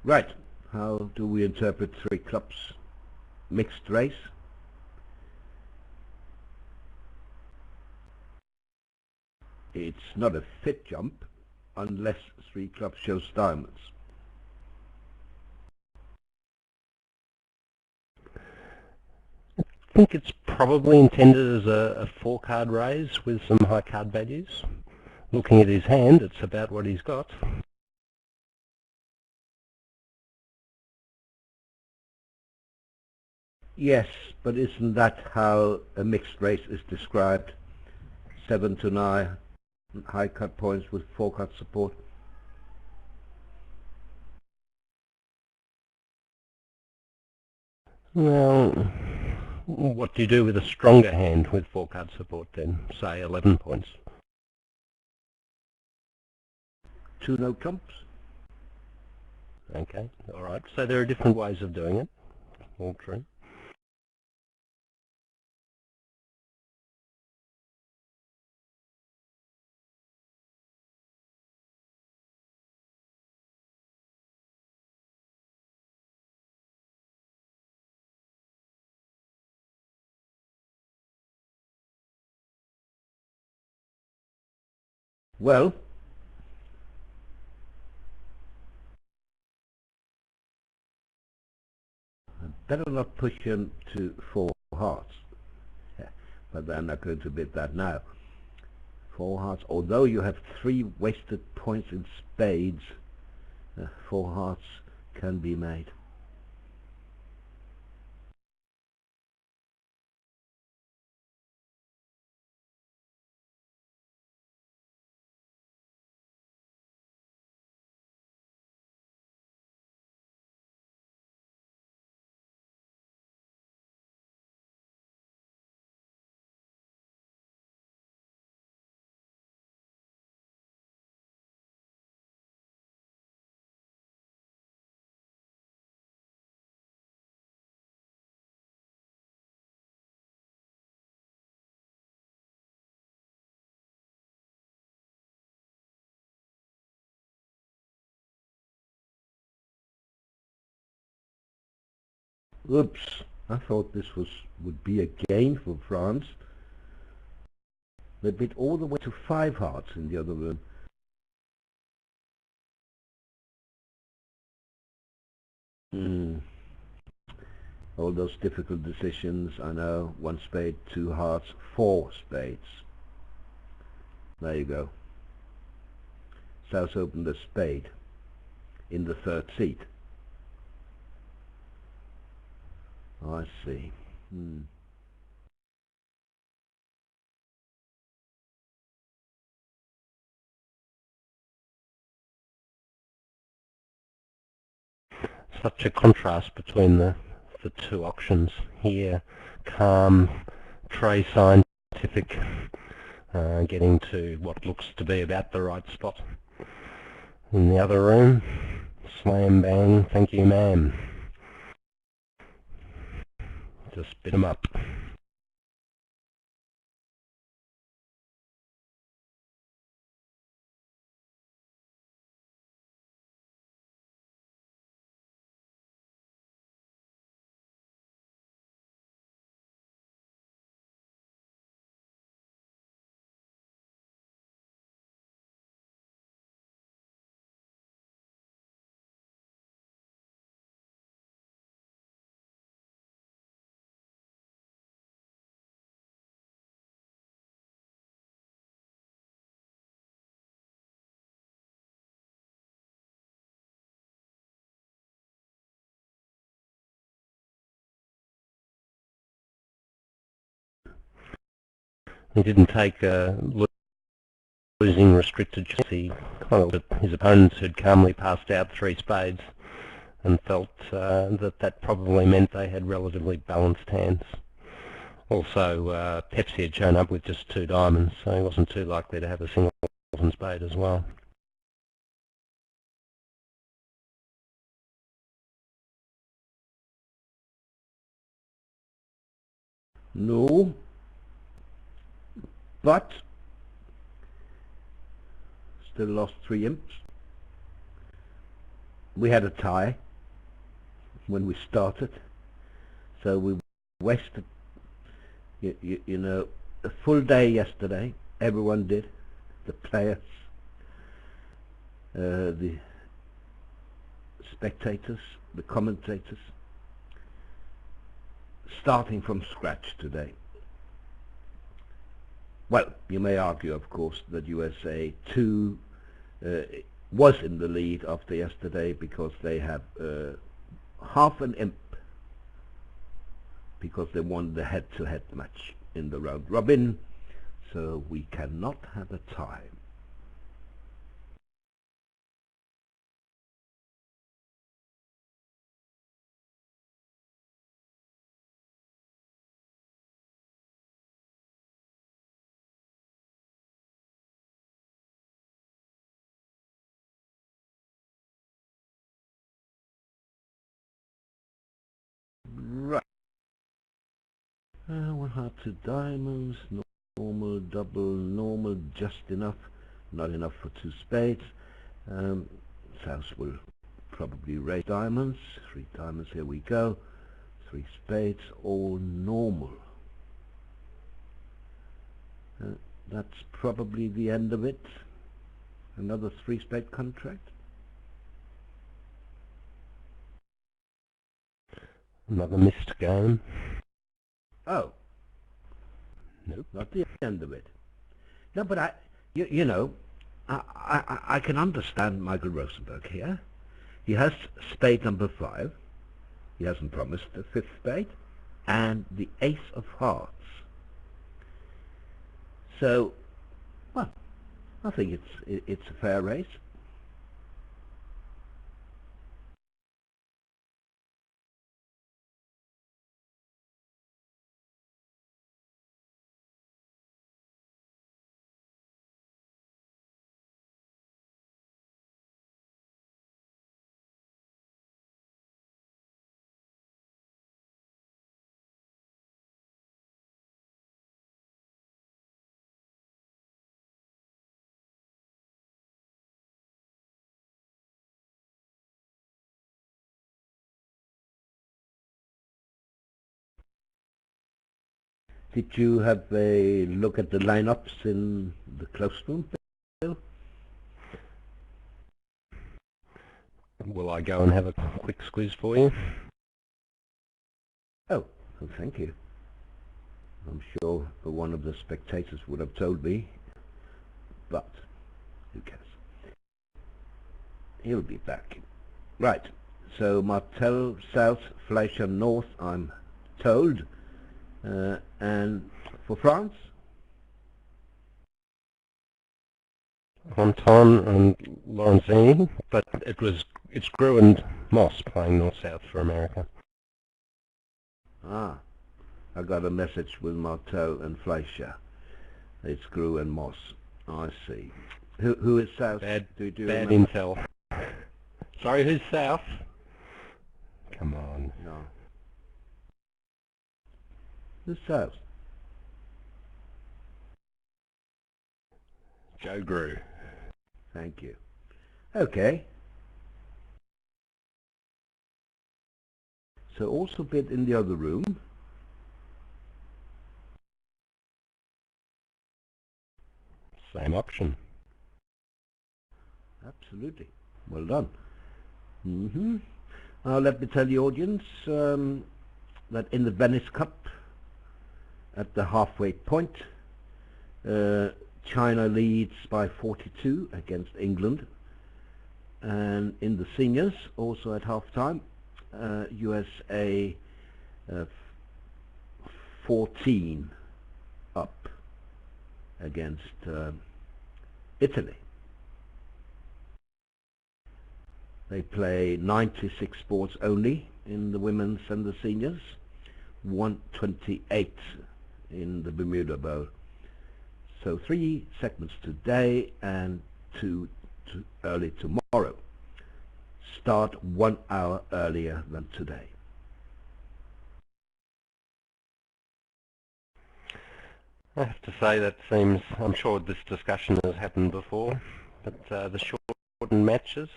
Right, how do we interpret three clubs mixed race? It's not a fit jump unless three clubs shows diamonds. I think it's probably intended as a 4-card raise with some high card values. Looking at his hand, it's about what he's got. Yes, but isn't that how a mixed race is described? 7 to 9 high cut points with 4-card support. Well, what do you do with a stronger hand with 4-card support then? Say 11 points. 2 no trumps. Okay, alright. So there are different ways of doing it. All true. Well, I better not push him to 4 hearts. Yeah, but I'm not going to bid that now. 4 hearts, although you have 3 wasted points in spades, 4 hearts can be made. Oops, I thought this would be a gain for France. They bid all the way to 5 hearts in the other room. All those difficult decisions, I know. 1 spade, 2 hearts, 4 spades. There you go. South opened a spade in the 3rd seat. Oh, I see. Such a contrast between the two auctions here. Calm, Trey scientific, getting to what looks to be about the right spot. In the other room, slam bang, thank you ma'am. Just bit 'em up. He didn't take a losing restricted choice. He kind of looked at his opponents who'd calmly passed out 3 spades and felt that probably meant they had relatively balanced hands. Also, Pepsi had shown up with just 2 diamonds, so he wasn't too likely to have a singleton spade as well. No, but still lost 3 imps. we had a tie when we started, so we wasted, you know, a full day yesterday. Everyone did, the players, the spectators, the commentators, starting from scratch today. Well, you may argue, of course, that USA2 was in the lead after yesterday because they have half an imp, because they won the head-to-head match in the round robin, so we cannot have a tie. Right. 1 heart, 2 diamonds, normal, double, normal, just enough, not enough for 2 spades. South will probably raise diamonds, 3 diamonds, here we go, 3 spades, all normal. That's probably the end of it. Another 3-spade contract. Another missed game. Oh. Nope. Not the end of it. No, but you know, I can understand Michael Rosenberg here. He has spade number 5. He hasn't promised a 5th spade. And the ace of hearts. So, well, I think it's a fair race. Did you have a look at the lineups in the close room, Bill? Will I go and have a quick squeeze for you? Oh, well, thank you. I'm sure one of the spectators would have told me, but who cares? He'll be back. Right, so Martel South, Fleischer North, I'm told. And for France? Anton and Lorenzini, but it's Grew and Moss playing North-South for America. Ah, I got a message with Martel and Fleischer. It's Grew and Moss. I see. Who is South? Bad remember? intel. Sorry, who's South? Come on. No. Who's South? Joe Grew. Thank you. Okay. So also bid in the other room. Same option. Absolutely. Well done. Let me tell the audience that in the Venice Cup, at the halfway point, China leads by 42 against England. And in the seniors, also at half-time, USA 14 up against Italy. They play 96 sports only in the women's and the seniors, 128 in the Bermuda Bowl. So 3 segments today and 2 early tomorrow. Start 1 hour earlier than today. I have to say that seems, I'm sure this discussion has happened before, but the shortened matches,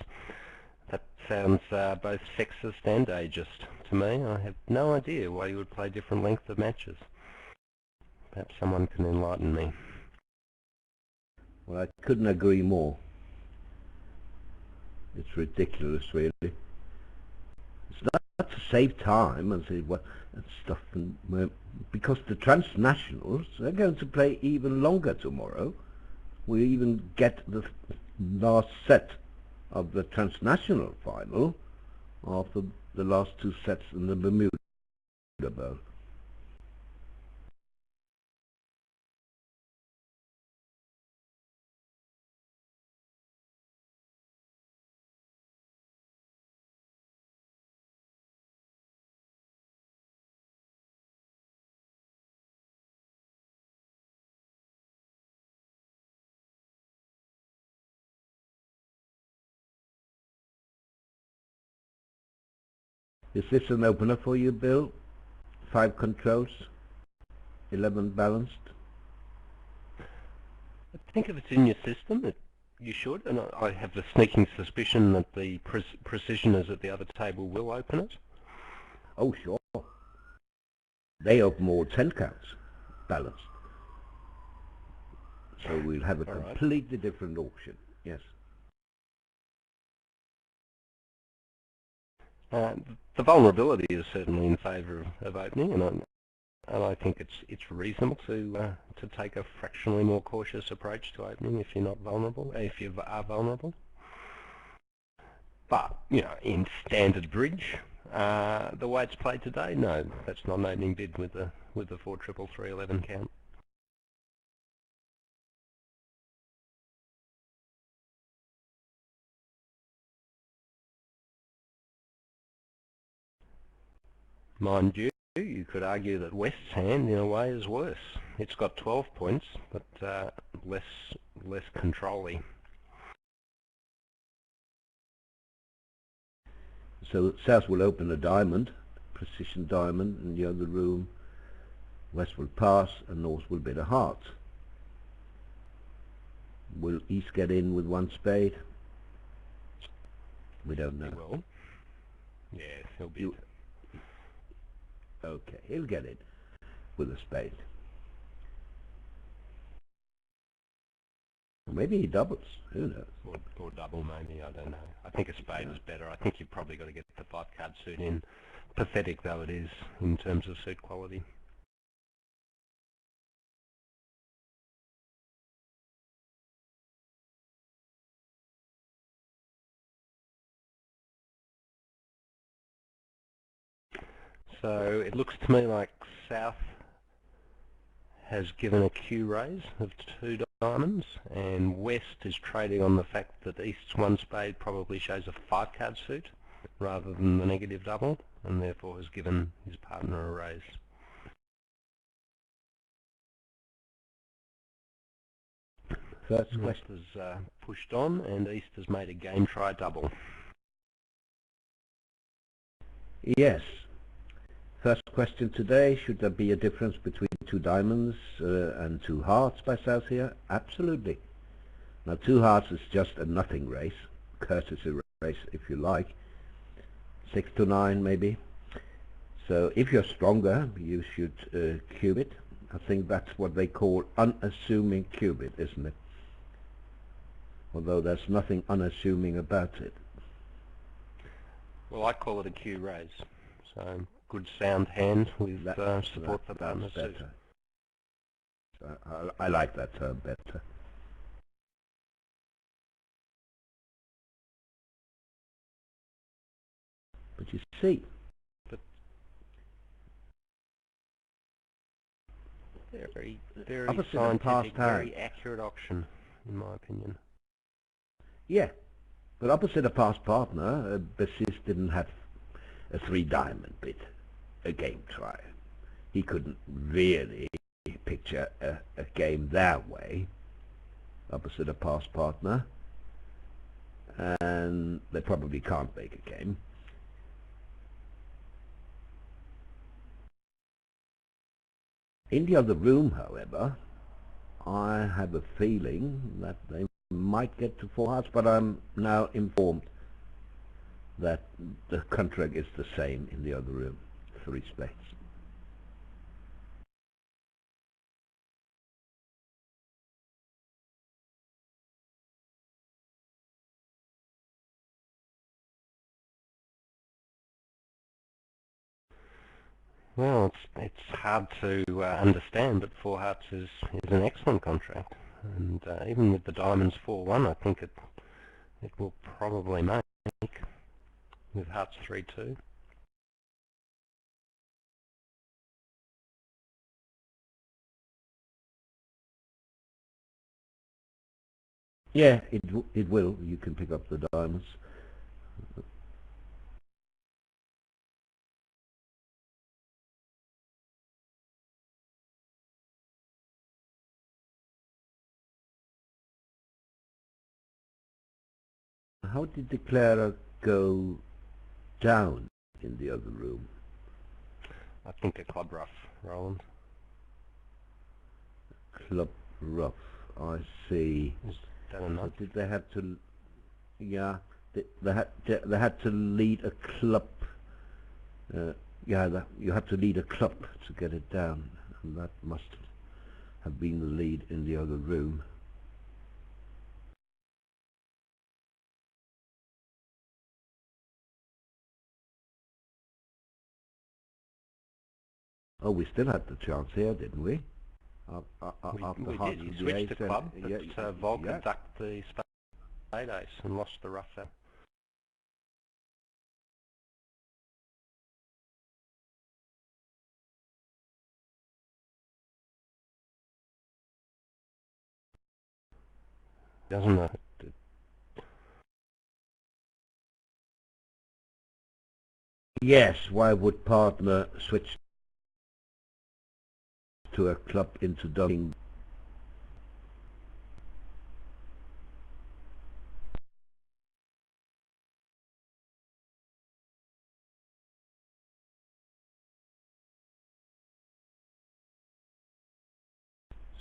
That sounds both sexist and ageist to me. I have no idea why you would play different lengths of matches. Perhaps someone can enlighten me. Well, I couldn't agree more. It's ridiculous, really. It's not to save time and say what and stuff, because the transnationals are going to play even longer tomorrow. We even get the last set of the transnational final after the last two sets in the Bermuda Bowl. Is this an opener for you, Bill? 5 controls, 11 balanced? I think if it's in your system, you should, and I have the sneaking suspicion that the precisioners at the other table will open it. Oh, sure. They open all 10 counts, balanced. So we'll have a completely different auction, yes. The vulnerability is certainly in favour of opening, and I think it's reasonable to take a fractionally more cautious approach to opening if you're not vulnerable, if you are vulnerable. But you know, in standard bridge, the way it's played today, no, that's not an opening bid with the 4-3-3-11 count. Mind you, you could argue that West's hand, in a way, is worse. It's got 12 points, but less control-y. So South will open a diamond, precision diamond, in the other room. West will pass, and North will bid a heart. Will East get in with 1 spade? We don't know. He will. Yes, he'll bid. Okay, he'll get it with a spade. Or maybe he doubles, who knows? Or double maybe, I don't know. I think a spade is better. I think you've probably got to get the 5-card suit in, pathetic though it is in terms of suit quality. So it looks to me like South has given a Q raise of 2 diamonds, and West is trading on the fact that East's 1 spade probably shows a 5-card suit rather than the negative double, and therefore has given his partner a raise. West has pushed on, and East has made a game try double. Yes. First question today, should there be a difference between 2 diamonds and 2 hearts by South here? Absolutely. Now 2 hearts is just a nothing race, courtesy race if you like, 6 to 9 maybe. So if you're stronger, you should cube it. I think that's what they call unassuming cube it, isn't it? Although there's nothing unassuming about it. Well, I call it a Q raise. So good sound hand with support for partner suit. I like that term better. But you see, very scientific, very accurate auction, in my opinion. Yeah, but opposite a past partner, Bessis didn't have a 3 diamond bid, a game try. He couldn't really picture a game that way, opposite a past partner, and they probably can't make a game. In the other room, however, I have a feeling that they might get to 4 hearts, but I'm now informed that the contract is the same in the other room, 3 spades. Well, it's hard to understand, but 4 hearts is an excellent contract, and even with the diamonds 4-1, I think it will probably make with hearts 3-2. Yeah, it will. You can pick up the diamonds. How did the Clara go down in the other room? I think a club rough, Roland. Club rough. I see. Is that enough? So did they have to? Yeah, they had to lead a club. Yeah, you have to lead a club to get it down, and that must have been the lead in the other room. Oh, we still had the chance here, didn't we? We did. He switched the club, but Volker ducked the spade ace and lost the rough there. Doesn't it? Yes, why would partner switch to a club into ducking?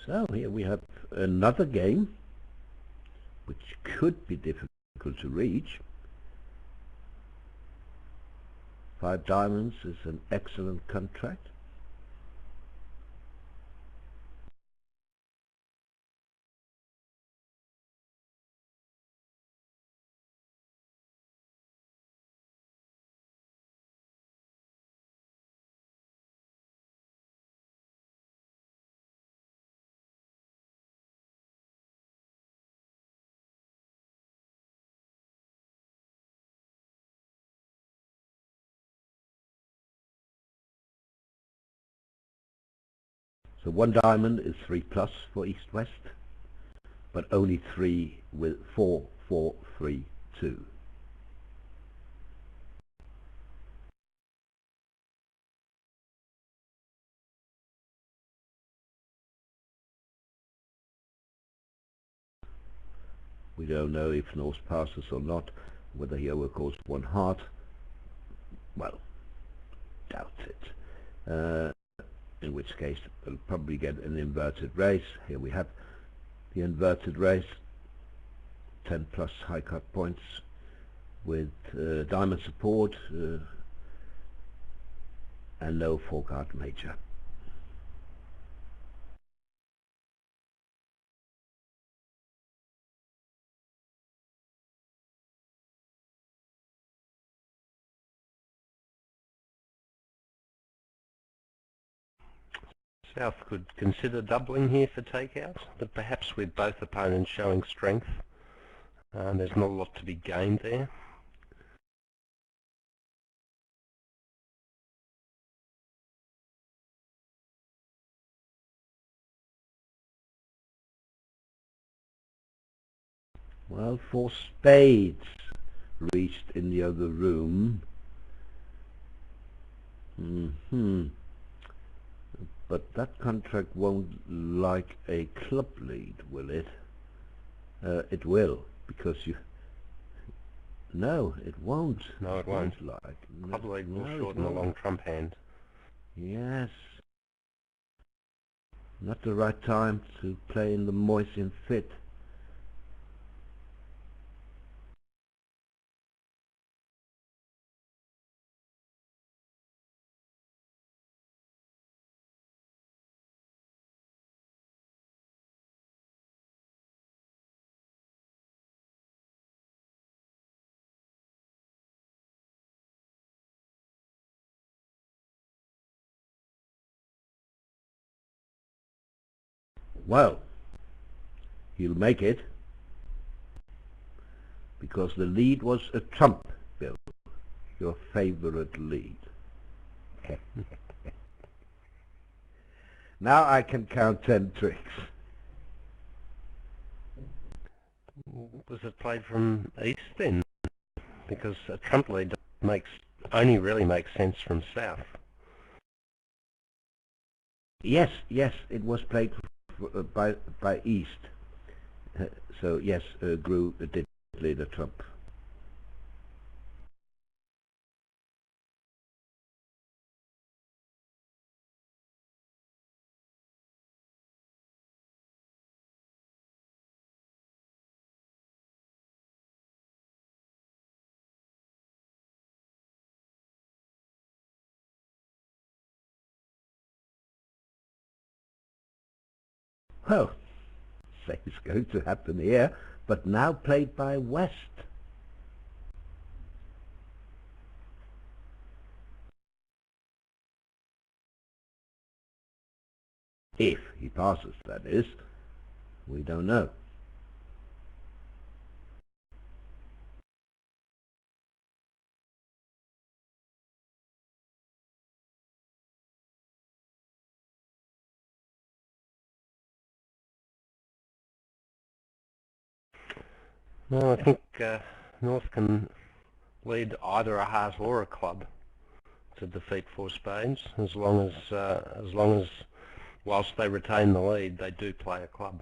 So here we have another game which could be difficult to reach. 5 diamonds is an excellent contract. So 1 diamond is 3 plus for east-west, but only 3 with 4, 4, 3, 2. We don't know if Norse passes or not, whether he overcalls 1 heart. Well, doubt it. In which case we'll probably get an inverted race. Here we have the inverted race, 10 plus high cut points with diamond support and no 4-card major. South could consider doubling here for takeout, but perhaps with both opponents showing strength, there's not a lot to be gained there. Well, 4 spades reached in the other room. But that contract won't like a club lead, will it? It will, because you... No, it won't. No, it won't. Like. Club lead will shorten a long trump hand. Yes. Not the right time to play in the Moisin fit. Well, he'll make it, because the lead was a trump, Bill, your favorite lead. Now I can count 10 tricks. Was it played from east then? Because a trump lead only really makes sense from south. Yes, it was played by east. So yes, Gru did lead a trump. Well, same is going to happen here, but now played by west. If he passes, that is. We don't know. Well, I think North can lead either a heart or a club to defeat four spades, as long as whilst they retain the lead, they do play a club.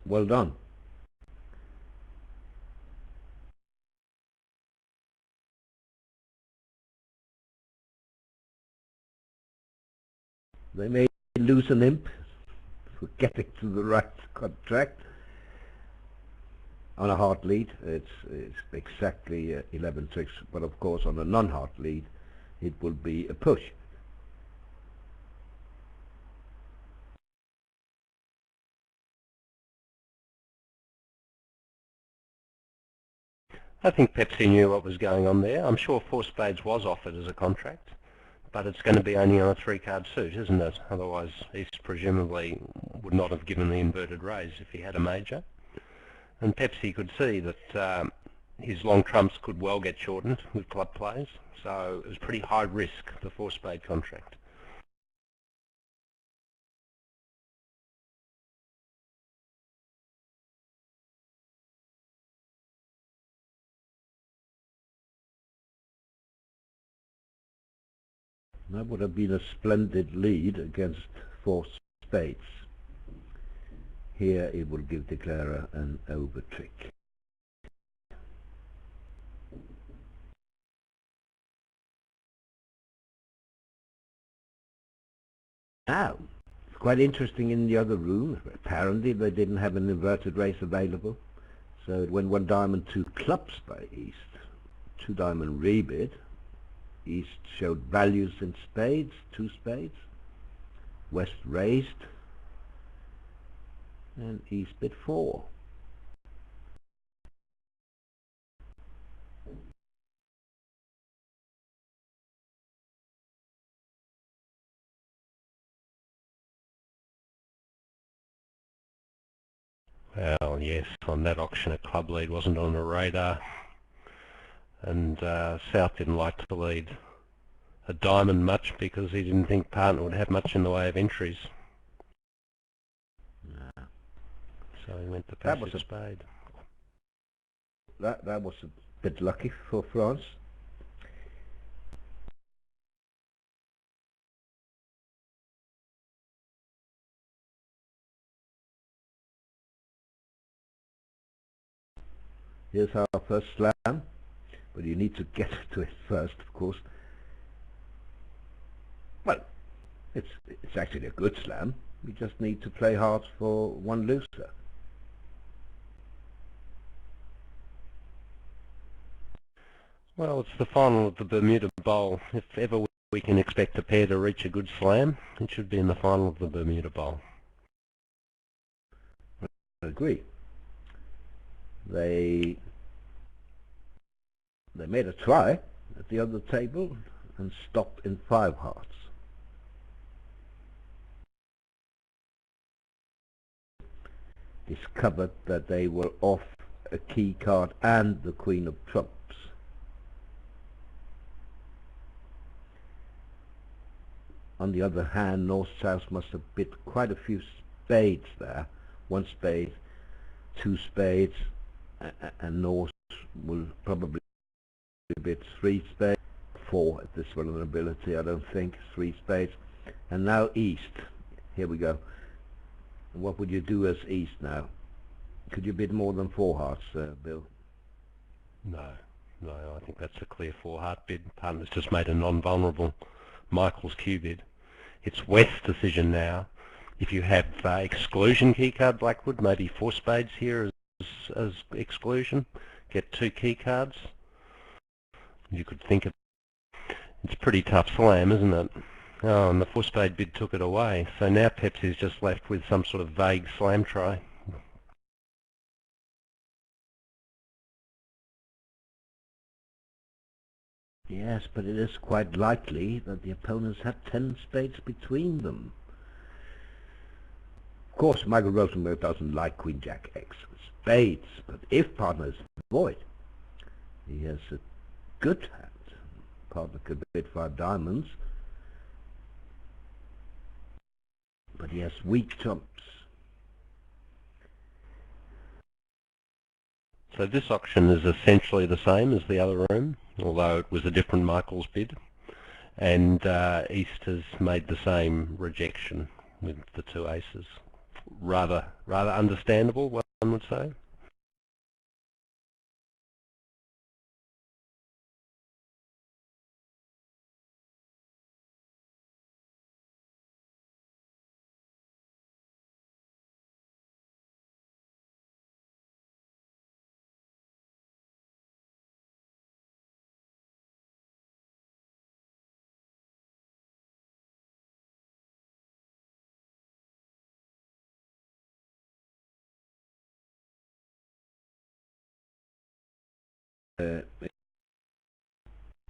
Well done. They may lose an imp for getting to the right contract. On a heart lead, it's exactly 11 tricks, but of course on a non-heart lead, it will be a push. I think Pepsi knew what was going on there. I'm sure four spades was offered as a contract, but it's going to be only on a three-card suit, isn't it? Otherwise, East presumably would not have given the inverted raise if he had a major. And Pepsi could see that his long trumps could well get shortened with club plays, so it was pretty high risk, the four-spade contract. That would have been a splendid lead against four spades. Here it will give declarer an over trick. Now, it's quite interesting in the other room. Apparently they didn't have an inverted race available. So it went one diamond, two clubs by East. Two diamond rebid. East showed values in spades, two spades. West raised. And East bid four. Well, yes, on that auction a club lead wasn't on the radar, and South didn't like to lead a diamond much because he didn't think partner would have much in the way of entries. Nah. So he went to passive spade. That was a bit lucky for France. Here's our first slam, but you need to get to it first, of course. Well, it's actually a good slam. We just need to play hard for one looser. Well, it's the final of the Bermuda Bowl. If ever we can expect a pair to reach a good slam. It should be in the final of the Bermuda Bowl. I agree. They made a try at the other table and stopped in 5 hearts. Discovered that they were off a key card and the Queen of Trumps. On the other hand, North-South must have bid quite a few spades there. 1 spade, 2 spades, and North will probably bid 3 spades. 4 at this vulnerability, I don't think. 3 spades. And now East. Here we go. What would you do as East now? Could you bid more than 4 hearts, Bill? No, I think that's a clear 4-heart bid. Partner's just made a non-vulnerable Michael's cue bid. It's West's decision now. If you have exclusion keycard Blackwood, maybe 4 spades here as exclusion, get 2 keycards. You could think of it's a pretty tough slam, isn't it? Oh, and the 4-spade bid took it away. So now Pepsi's just left with some sort of vague slam try. Yes, but it is quite likely that the opponents had 10 spades between them. Of course, Michael Rosenberg doesn't like Queen Jack X spades, but if partner is void, he has a good hand. Partner could bid 5 diamonds, but he has weak trumps. So this auction is essentially the same as the other room, although it was a different Michael's bid, and East has made the same rejection with the 2 aces. Rather understandable, one would say.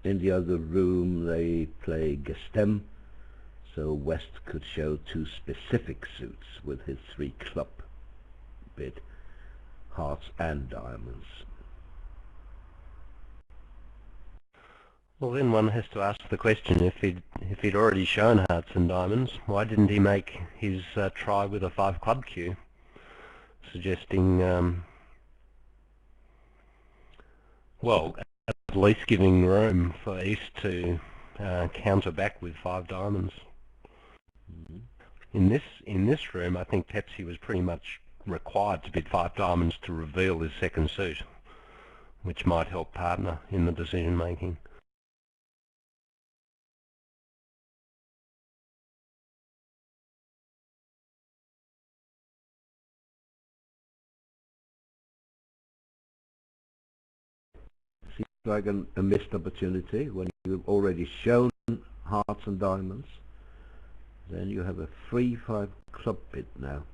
In the other room they play Gestem, so West could show 2 specific suits with his 3 club bid, hearts and diamonds. Well, then one has to ask the question, if he'd already shown hearts and diamonds, why didn't he make his try with a 5 club cue, suggesting well, at least giving room for East to counter back with 5 diamonds. Mm-hmm. In this room, I think Pepsi was pretty much required to bid 5 diamonds to reveal his second suit, which might help partner in the decision making. Seems like a missed opportunity when you've already shown hearts and diamonds. Then you have a 3-5 club bid now.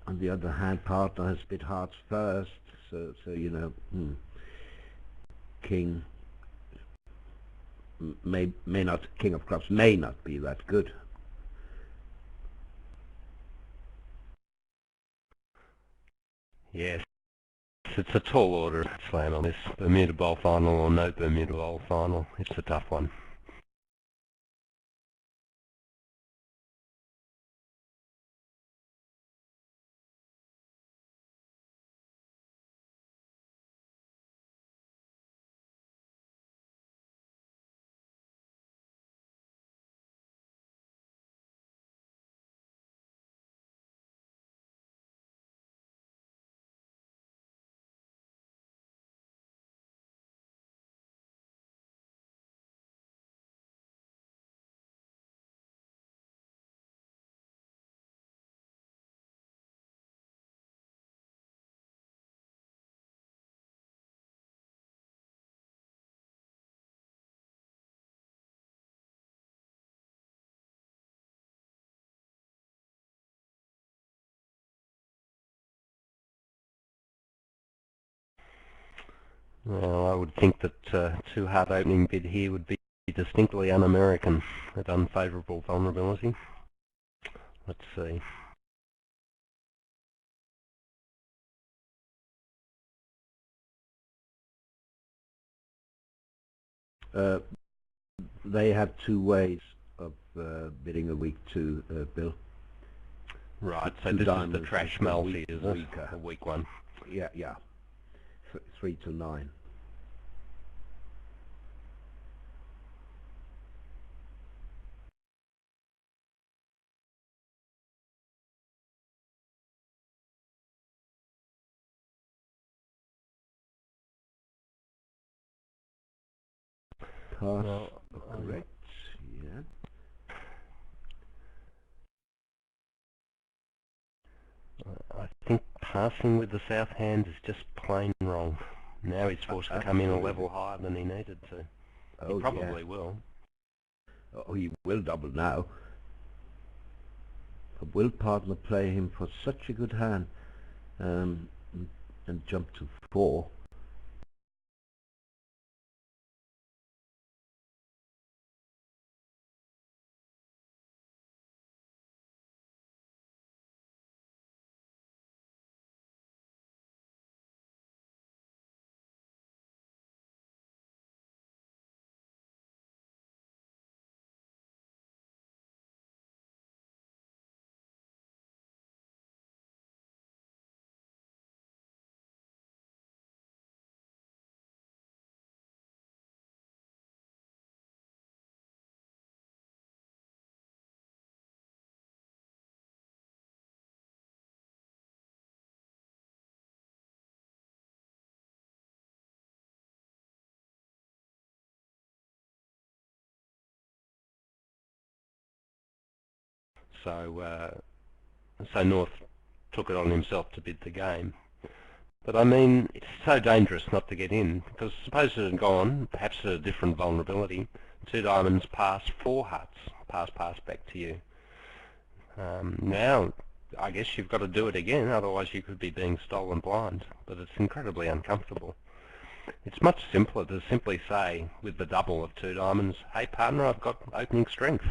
On the other hand, partner has bid hearts first, so you know, king may not, king of clubs may not be that good. Yes, it's a tall order slam on this Bermuda Bowl final or no Bermuda Bowl final. It's a tough one. Well, I would think that two-heart opening bid here would be distinctly un-American at unfavourable vulnerability. Let's see. They have two ways of bidding a weak two, Bill. Right, so this is the trash multi, is it? Weaker. A weak one. Yeah, yeah. 3 to 9. Pass. Well, Correct. Yeah. I think passing with the south hand is just plain wrong. Now he's forced to come in a level higher than he needed to. Oh, he probably will. Oh, he will double now. But will partner play him for such a good hand and jump to 4? So North took it on himself to bid the game. But I mean, it's so dangerous not to get in, because suppose it had gone, perhaps at a different vulnerability, 2 diamonds pass 4 hearts, pass back to you. Now, I guess you've got to do it again, otherwise you could be being stolen blind, but it's incredibly uncomfortable. It's much simpler to simply say, with the double of 2 diamonds, hey partner, I've got opening strength.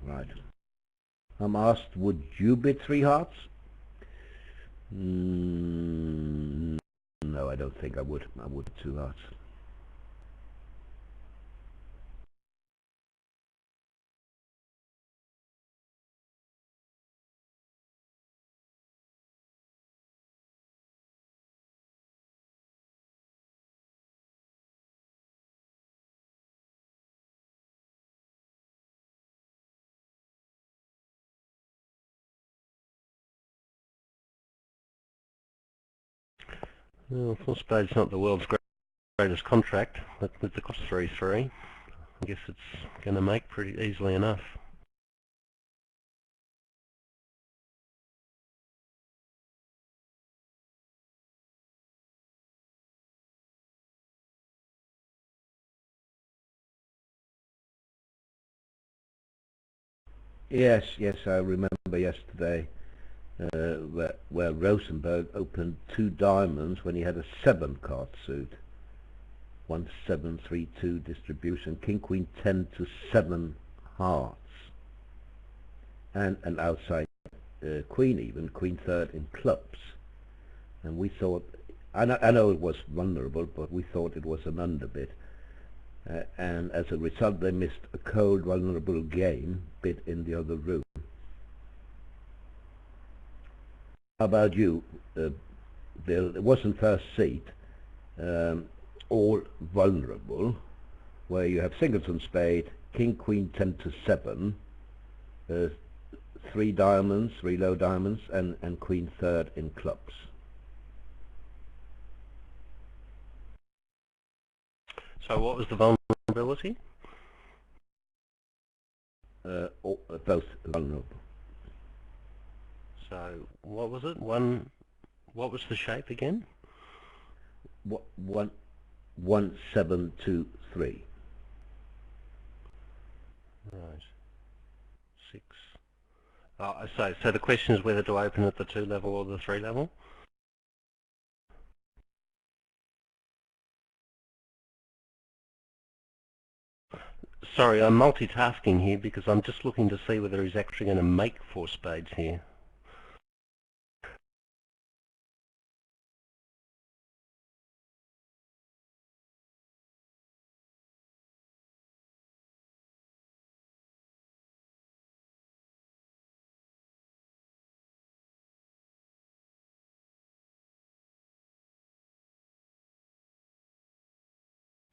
Right. I'm asked, would you bid 3 hearts? No, I don't think I would. I would 2 hearts. Well, 4 spades not the world's greatest contract, but with the cost 3-3, I guess it's going to make pretty easily enough. Yes, I remember yesterday where Rosenberg opened 2 diamonds when he had a 7 card suit. 1-7-3-2 distribution, King Queen 10 to 7 hearts, and an outside Queen, even Queen third in clubs. And we thought, I know it was vulnerable, but we thought it was an underbid. And as a result, they missed a cold, vulnerable game bid in the other room. How about you, Bill? It wasn't first seat, all vulnerable, where you have singles on spade, King Queen 10 to 7, 3 diamonds, 3 low diamonds, and Queen third in clubs. So what was the vulnerability? Both vulnerable. So what was it? What was the shape again? 1-7-2-3. Right. 6. Oh, so the question is whether to open at the 2 level or the 3 level? Sorry, I'm multitasking here because I'm just looking to see whether he's actually going to make 4 spades here.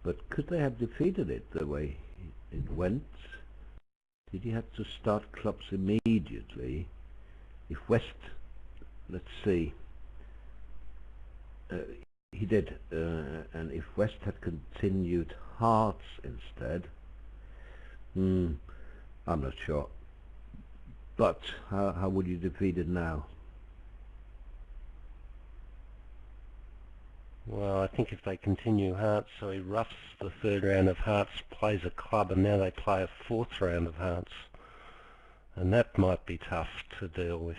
But could they have defeated it the way it went? Did he have to start clubs immediately? If West, let's see, he did, and if West had continued hearts instead, I'm not sure. But how would you defeat it now? Well, I think if they continue hearts, so he roughs the 3rd round of hearts, plays a club, and now they play a 4th round of hearts. And that might be tough to deal with.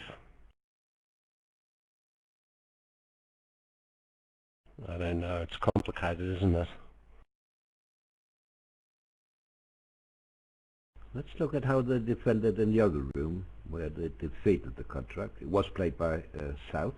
I don't know, it's complicated, isn't it? Let's look at how they defended in the other room, where they defeated the contract. It was played by South.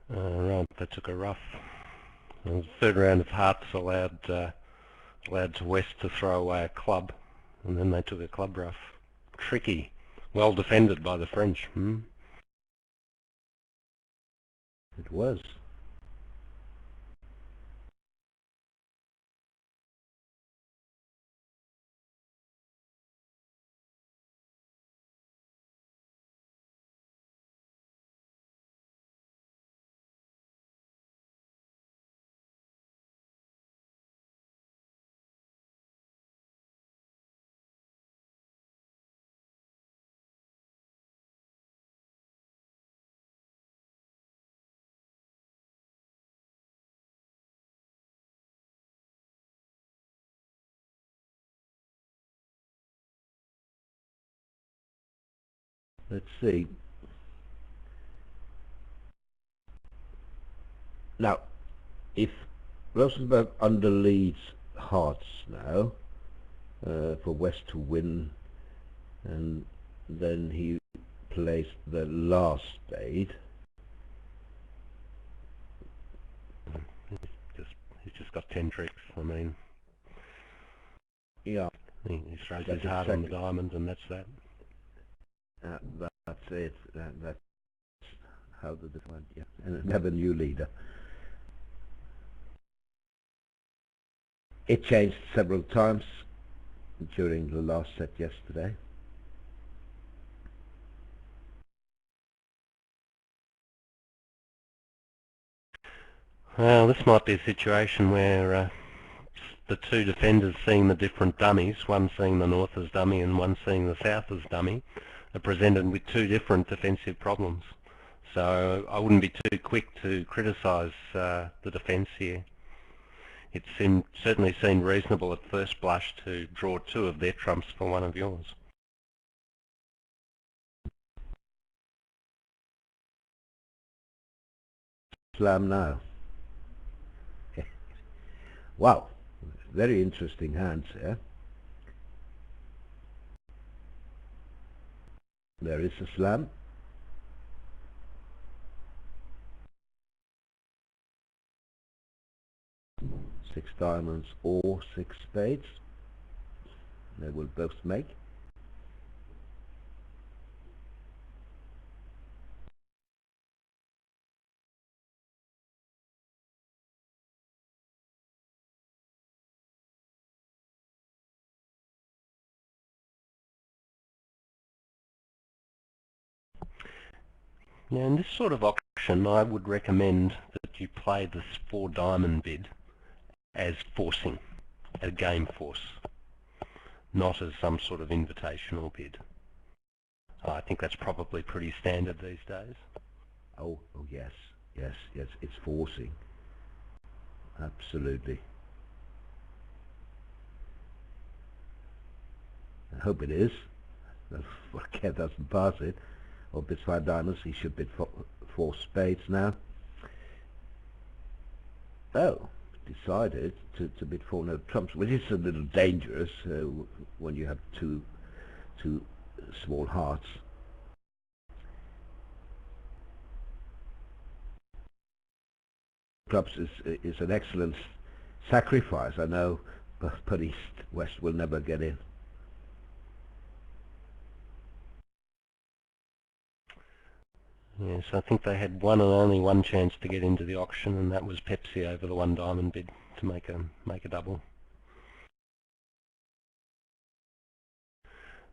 Right, they took a rough. And the 3rd round of hearts allowed to West to throw away a club, and then they took a club rough. Tricky. Well defended by the French. It was. Let's see. Now, if Rosenberg underleads hearts now for West to win, and then he plays the last spade. He's just got 10 tricks. I mean, yeah, he throws his heart on the diamond, and that's that. That's it. That's how the define. Yeah, and we have a new leader. It changed several times during the last set yesterday. Well, this might be a situation where the 2 defenders seeing the different dummies, one seeing the north as dummy and one seeing the south as dummy, are presented with 2 different defensive problems. So I wouldn't be too quick to criticise the defence here. It certainly seemed reasonable at first blush to draw 2 of their trumps for 1 of yours. Slam now. Wow, very interesting hands here. There is a slam. Six diamonds or 6 spades. They will both make. Now in this sort of auction, I would recommend that you play this 4 diamond bid as forcing, a game force, not as some sort of invitational bid. I think that's probably pretty standard these days. Oh yes, it's forcing. Absolutely. I hope it is. Cat doesn't pass it. Or bids 5 diamonds, he should bid 4 spades now. Oh, decided to bid 4 no trumps, which is a little dangerous when you have two small hearts. Clubs is an excellent sacrifice, I know, but East West will never get in. Yes, I think they had one and only one chance to get into the auction, and that was Pepsi over the 1 diamond bid to make a double.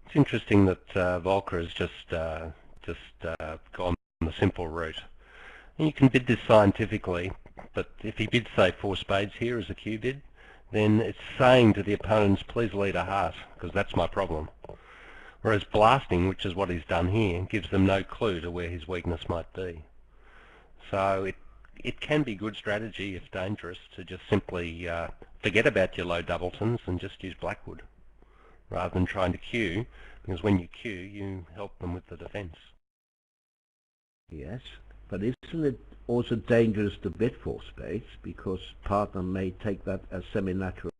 It's interesting that Volker has just gone the simple route. And you can bid this scientifically, but if he bids, say, 4 spades here as a cue bid, then it's saying to the opponents, please lead a heart, because that's my problem. Whereas blasting, which is what he's done here, gives them no clue to where his weakness might be. So it can be good strategy, if dangerous, to just simply forget about your low doubletons and just use blackwood, rather than trying to cue, because when you cue, you help them with the defence. Yes, but isn't it also dangerous to bid 4 spades, because partner may take that as semi-natural,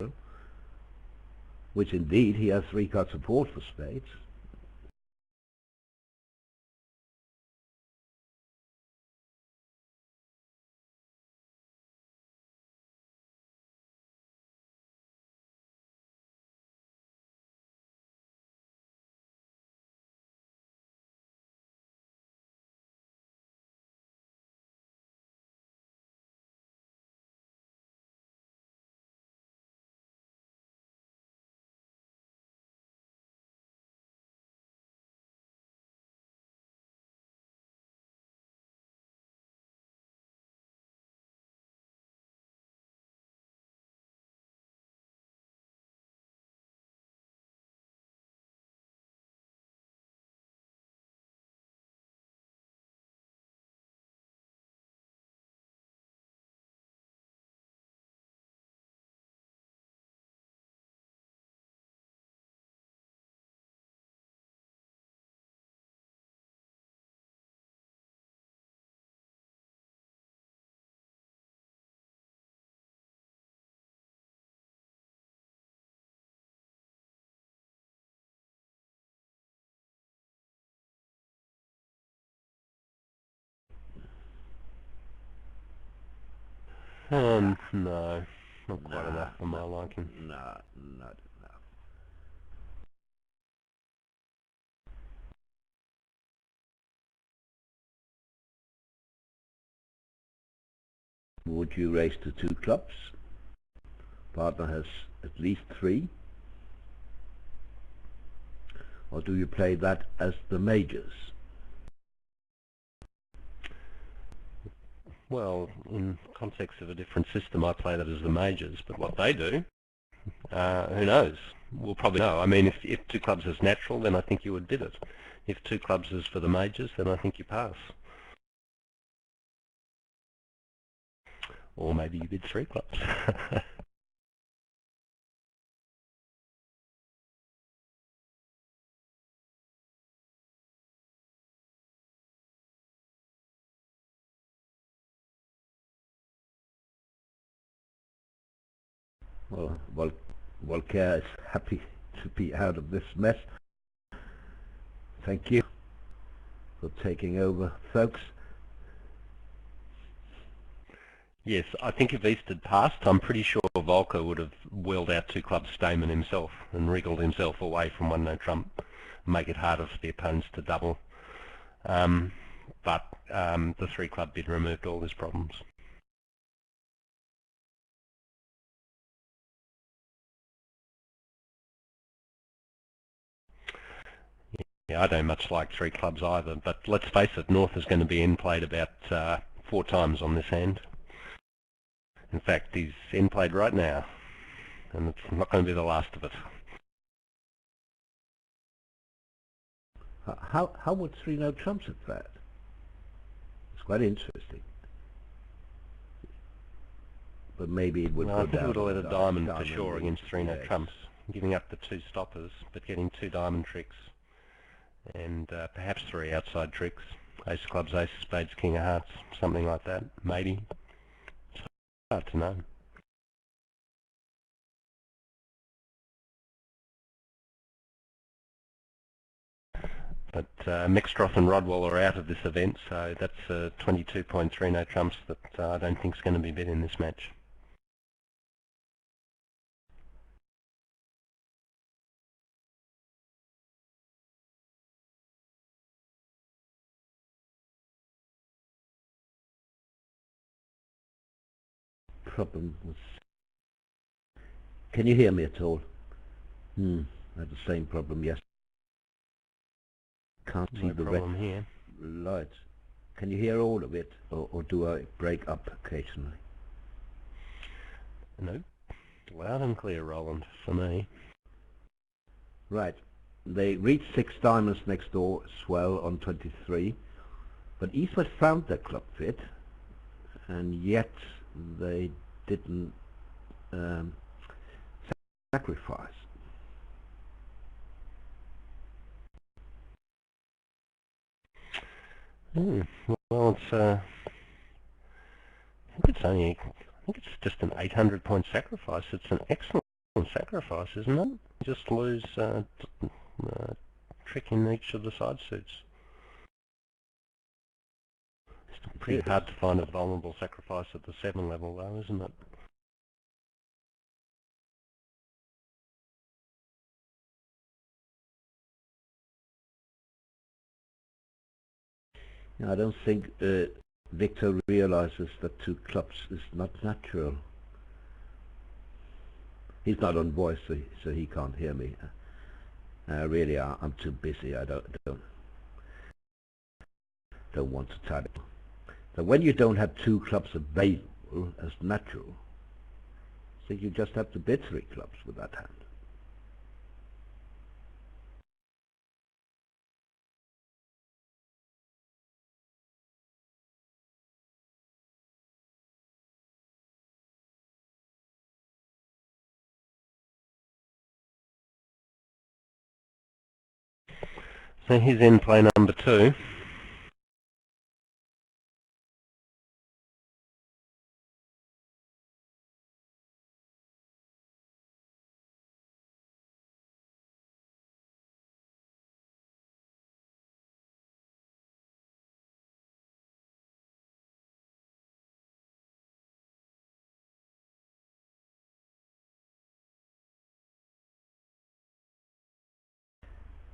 which indeed he has 3 card support for spades. No, not quite enough for my liking. No, not enough. Would you raise to 2 clubs? Partner has at least 3. Or do you play that as the majors? Well, in context of a different system, I play that as the majors, but what they do, who knows? We'll probably know. I mean, if 2 clubs is natural, then I think you would bid it. If 2 clubs is for the majors, then I think you pass. Or maybe you bid 3 clubs. Well, Volker is happy to be out of this mess. Thank you for taking over, folks. Yes, I think if East had passed, I'm pretty sure Volker would have wheeled out 2 clubs Stamen himself and wriggled himself away from 1 no trump, make it harder for the opponents to double. But the 3 club bid removed all his problems. Yeah, I don't much like 3 clubs either, but let's face it, North is going to be end played about 4 times on this hand. In fact, he's end played right now, and it's not going to be the last of it. How would 3 no trumps at that? It's quite interesting. But maybe it would go down. I think it would have let a diamond for diamond sure against 3 no trumps, giving up the 2 stoppers, but getting 2 diamond tricks, and perhaps 3 outside tricks. Ace of clubs, ace of spades, king of hearts, something like that, maybe. It's hard to know. But Mextroth and Rodwell are out of this event, so that's 22.3 no trumps that I don't think is going to be bet in this match. Problem was... Can you hear me at all? I had the same problem yesterday. Can't see the red here. lights. Can you hear all of it, or do I break up occasionally? No, loud and clear, Roland, for me. Right, they reached 6 diamonds next door, swell on 23, but Eastwood found their club fit, and yet they didn't sacrifice. Well, it's I think it's just an 800-point sacrifice. It's an excellent sacrifice, isn't it? Just lose trick in each of the side suits. It's pretty hard to find a vulnerable sacrifice at the 7 level, though, isn't it? I don't think Victor realizes that 2 clubs is not natural. He's not on voice, so he can't hear me. Really, I'm too busy. I don't want to tell him. So when you don't have 2 clubs available as natural, so you just have to bid 3 clubs with that hand. So here's end play number 2.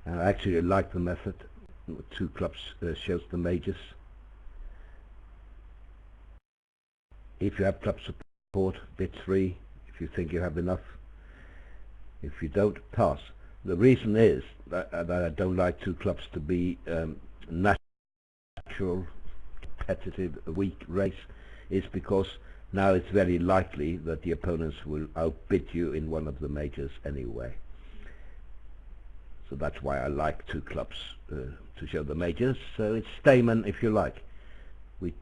I actually like the method. 2 clubs shows the majors. If you have club support, bid 3 if you think you have enough. If you don't, pass. The reason is that I don't like 2 clubs to be natural, competitive, weak race, is because now it's very likely that the opponents will outbid you in one of the majors anyway. So that's why I like 2 clubs to show the majors. So it's Stayman, if you like. We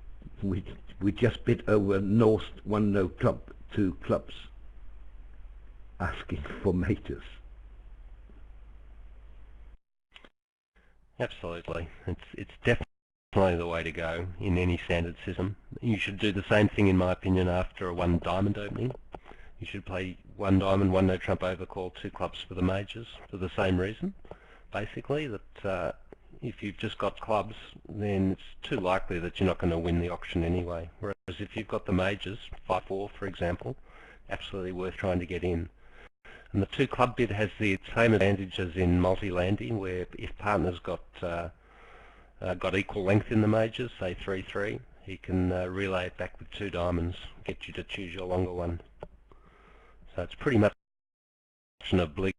just bid over North 1 no club, 2 clubs, asking for majors. Absolutely, it's definitely the way to go in any standard system. You should do the same thing, in my opinion, after a 1 diamond opening. You should play 1 diamond, 1 no trump overcall, 2 clubs for the majors for the same reason, basically, that if you've just got clubs, then it's too likely that you're not going to win the auction anyway. Whereas if you've got the majors, 5-4 for example, absolutely worth trying to get in. And the 2 club bid has the same advantage as in multi-landing, where if partner's got equal length in the majors, say 3-3, he can relay it back with 2 diamonds, get you to choose your longer one. So it's pretty much an oblique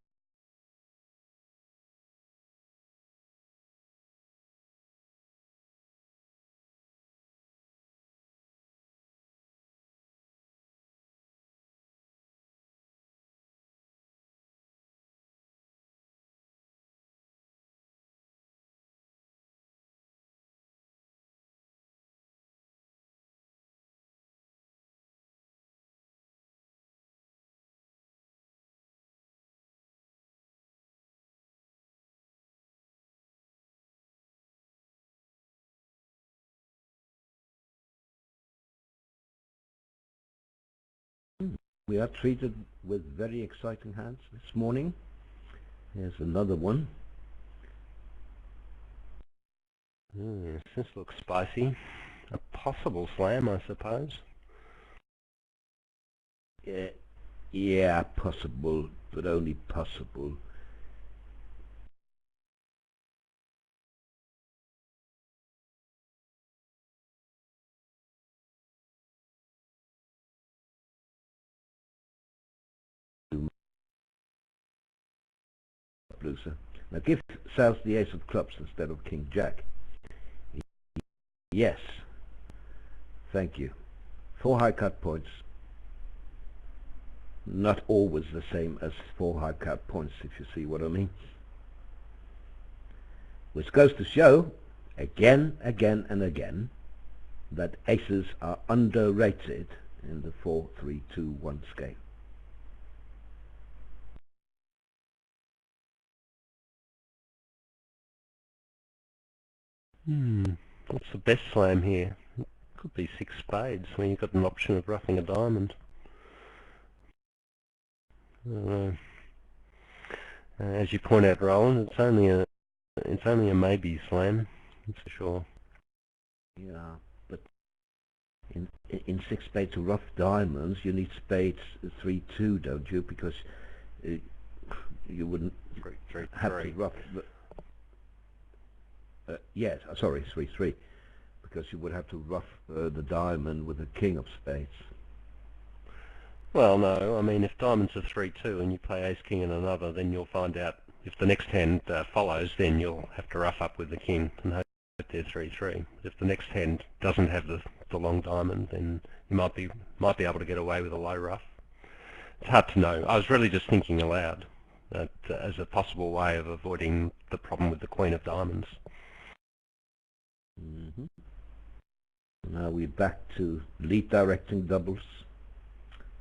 We are treated with very exciting hands this morning. Here's another one. Yes, this looks spicy. A possible slam, I suppose. Yeah, possible, but only possible. Loser. Now give South the ace of clubs instead of King Jack. Yes. Thank you. 4 high cut points. Not always the same as 4 high cut points, if you see what I mean. Which goes to show, again, and again, that aces are underrated in the 4-3-2-1 scale. What's the best slam here? It could be 6 spades, where you've got an option of roughing a diamond. I don't know. As you point out, Roland, it's only a maybe slam, that's for sure. Yeah, but in 6 spades to rough diamonds, you need spades 3-2, don't you? Because you wouldn't have to rough. Yes, sorry, 3-3, because you would have to rough the diamond with a king of spades. Well, no, I mean, if diamonds are 3-2 and you play ace-king in another, then you'll find out if the next hand follows, then you'll have to rough up with the king and hope they're 3-3. If the next hand doesn't have the long diamond, then you might be able to get away with a low rough. It's hard to know. I was really just thinking aloud that as a possible way of avoiding the problem with the queen of diamonds. Now we're back to lead directing doubles.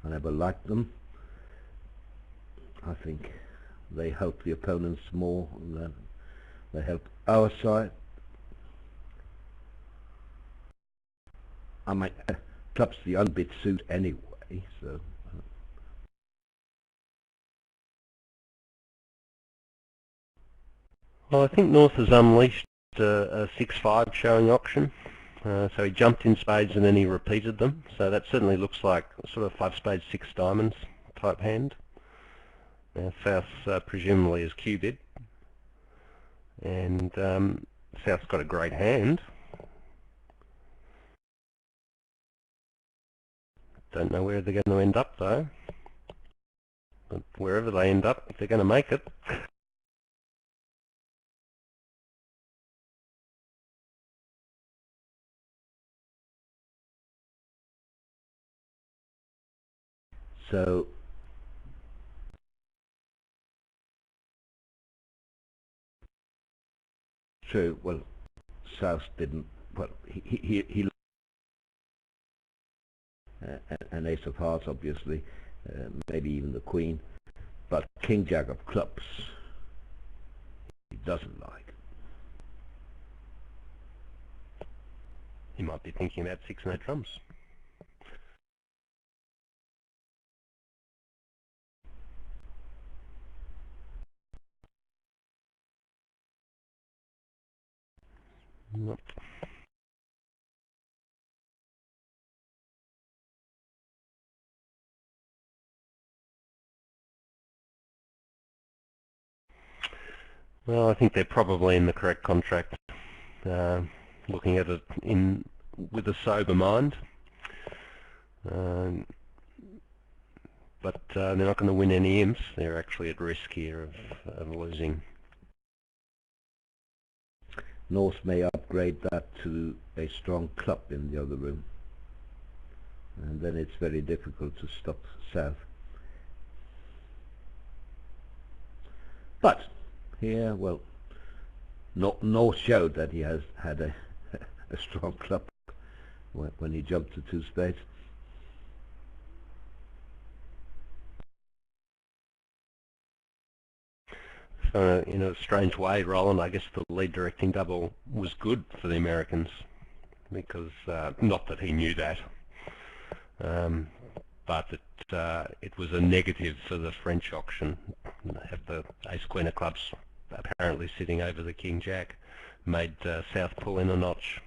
I never liked them. I think they help the opponents more than they help our side. I mean, clubs the unbid suit anyway, so. Well, I think North has unleashed a 6-5 showing auction. So he jumped in spades and then he repeated them. So that certainly looks like sort of 5 spades, 6 diamonds type hand. Now South presumably is Q-bid. And South's got a great hand. Don't know where they're going to end up though. But wherever they end up, they're going to make it. So true. Well, South didn't. Well, he an ace of hearts, obviously, maybe even the queen, but King Jack of clubs he doesn't like. He might be thinking about 6 no trumps. Nope. Well, I think they're probably in the correct contract, looking at it with a sober mind. But they're not going to win any imps. They're actually at risk here of losing. North may upgrade that to a strong club in the other room, and then it's very difficult to stop South. But here, well, North showed that he has had a strong club when he jumped to 2 spades. So in a strange way, Roland, I guess the lead directing double was good for the Americans, because not that he knew that, but it was a negative for the French auction. Have the ace-queen of clubs apparently sitting over the king-jack made South pull in a notch.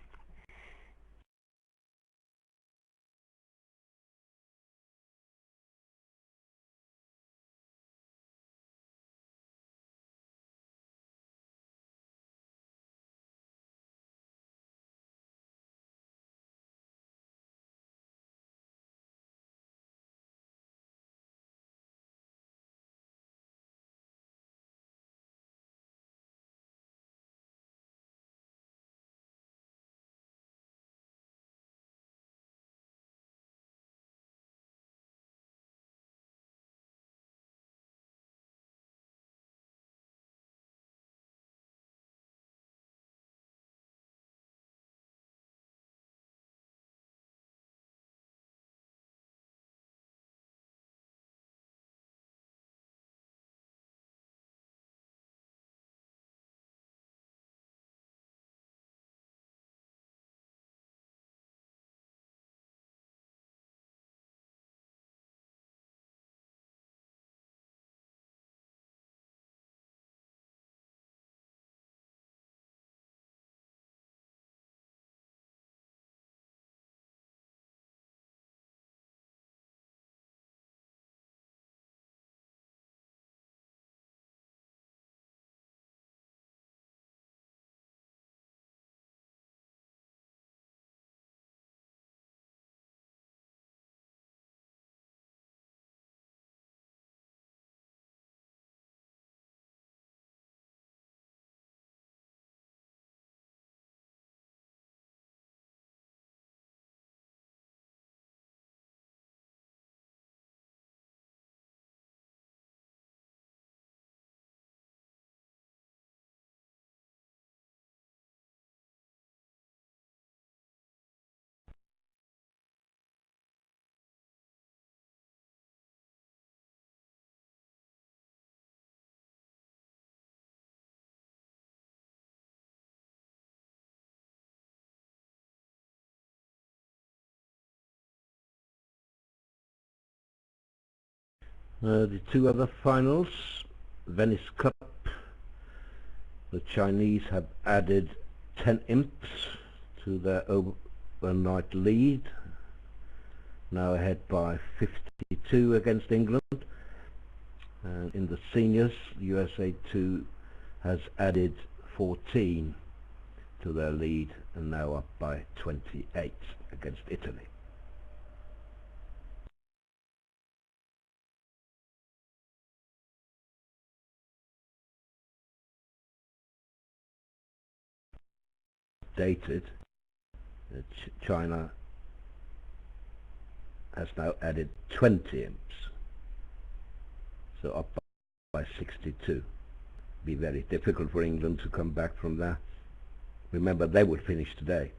The two other finals, Venice Cup, the Chinese have added 10 imps to their overnight lead, now ahead by 52 against England. And in the seniors, USA2 has added 14 to their lead and now up by 28 against Italy. Dated, China has now added 20 imps, so up by 62. Be very difficult for England to come back from that. Remember, they would finish today.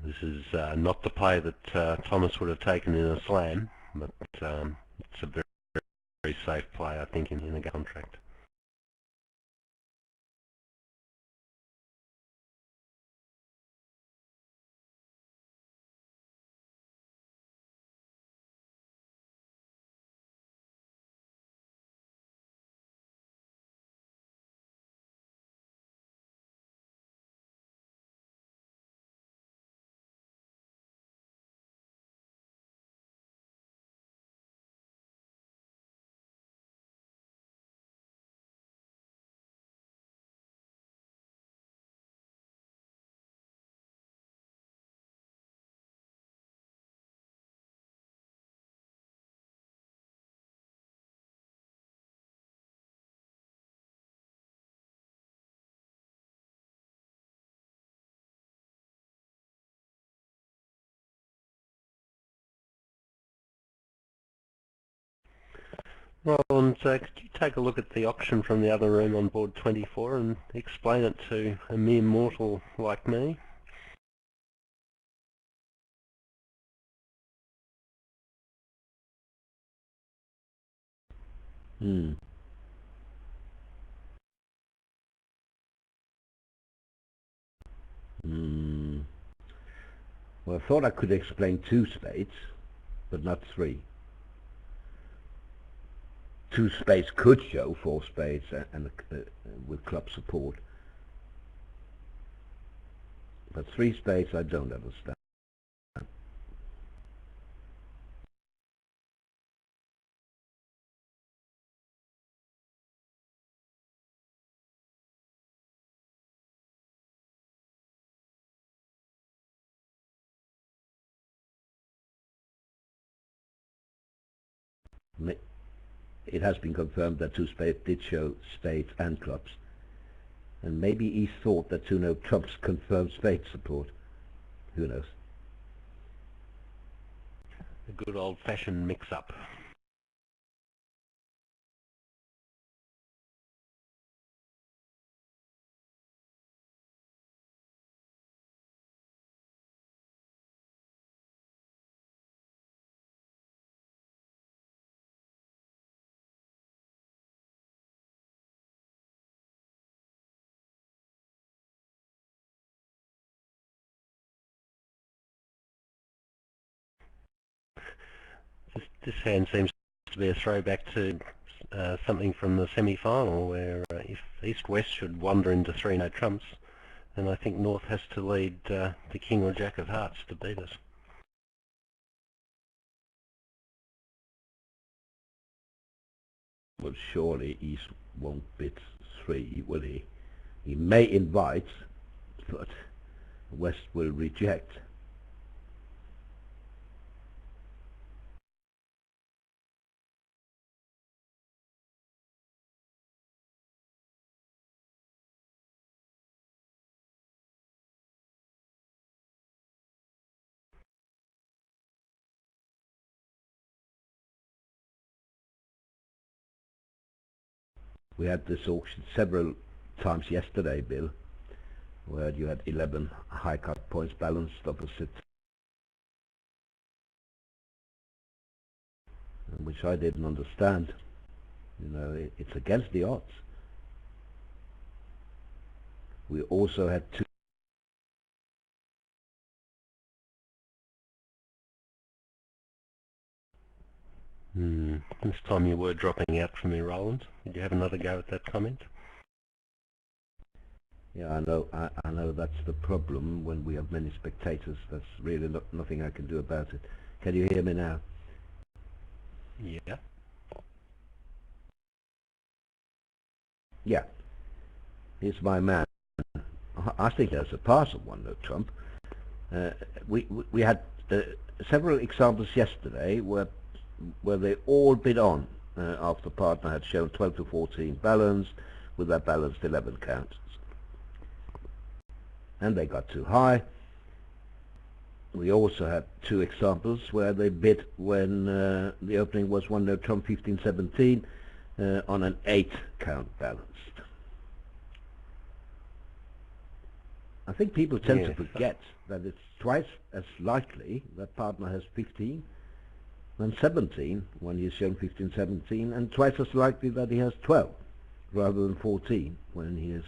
This is not the play that Thomas would have taken in a slam, but it's a very, very safe play, I think, in a contract. Roland, could you take a look at the auction from the other room on board 24 and explain it to a mere mortal like me? Well, I thought I could explain 2 spades, but not 3. 2 spades could show 4 spades and with club support, but 3 spades I don't understand. It has been confirmed that 2 spades did show spades and clubs, and maybe he thought that 2 no trumps confirmed spade support. Who knows? A good old-fashioned mix-up. This hand seems to be a throwback to something from the semi-final, where if East-West should wander into 3 no trumps, then I think North has to lead the King or Jack of Hearts to beat us. Well, surely East won't bid 3, will he? He may invite, but West will reject. We had this auction several times yesterday, Bill, where you had 11 high cut points balanced opposite, which I didn't understand. You know, it's against the odds. We also had 2 This time you were dropping out from me, Roland. Did you have another go at that comment? Yeah, I know that's the problem when we have many spectators. That's really nothing I can do about it. Can you hear me now? Yeah. Yeah. Here's my man. I think there's a pass of 1 no trump. We had several examples yesterday where they all bid on after partner had shown 12 to 14 balance with that balanced 11 counters, and they got too high. We also had 2 examples where they bid when the opening was 1 no trump 15-17 on an 8 count balanced. I think people tend to forget that it's twice as likely that partner has 15 than 17 when he's shown 15-17, and twice as likely that he has 12 rather than 14 when he has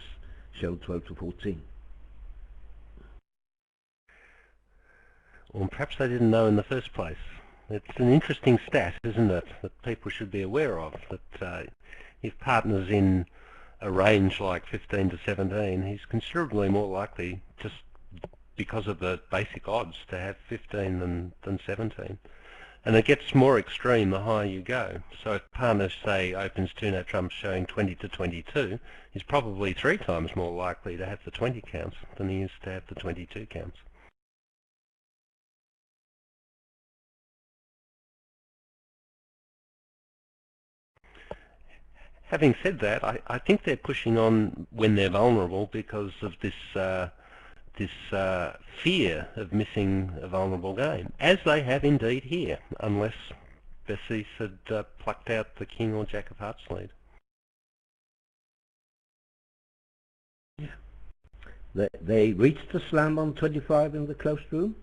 shown 12 to 14. Or perhaps they didn't know in the first place. It's an interesting stat, isn't it, that people should be aware of, that if partner's in a range like 15 to 17, he's considerably more likely, just because of the basic odds, to have 15 than 17. And it gets more extreme the higher you go. So if partner, say, opens 2 no trumps showing 20 to 22, he's probably 3 times more likely to have the 20 counts than he is to have the 22 counts. Having said that, I think they're pushing on when they're vulnerable because of this fear of missing a vulnerable game, as they have indeed here, unless Bessie had plucked out the king or jack of hearts lead. Yeah. They reached the slam on 25 in the closed room.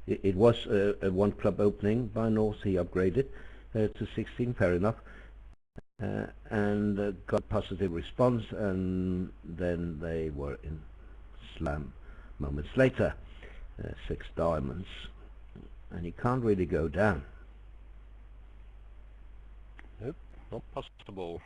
It was a one club opening by North. He upgraded to 16, fair enough, and got positive response, and then they were in slam moments later. 6 diamonds, and he can't really go down. Nope, not possible.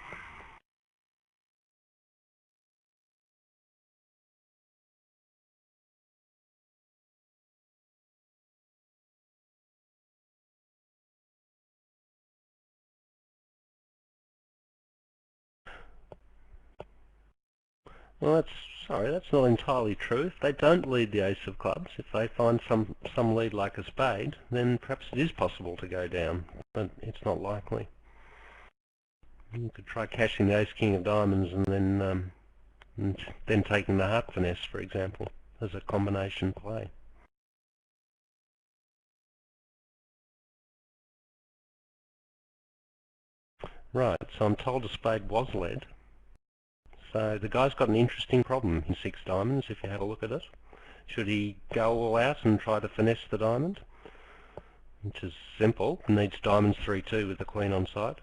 Well, that's not entirely true. If they don't lead the ace of clubs, if they find some lead like a spade, then perhaps it is possible to go down, but it's not likely. You could try cashing the ace king of diamonds and then taking the heart finesse, for example, as a combination play. Right, so I'm told a spade was led. So the guy's got an interesting problem in 6 diamonds, if you have a look at it. Should he go all out and try to finesse the diamond, which is simple, needs diamonds 3-2 with the queen on side?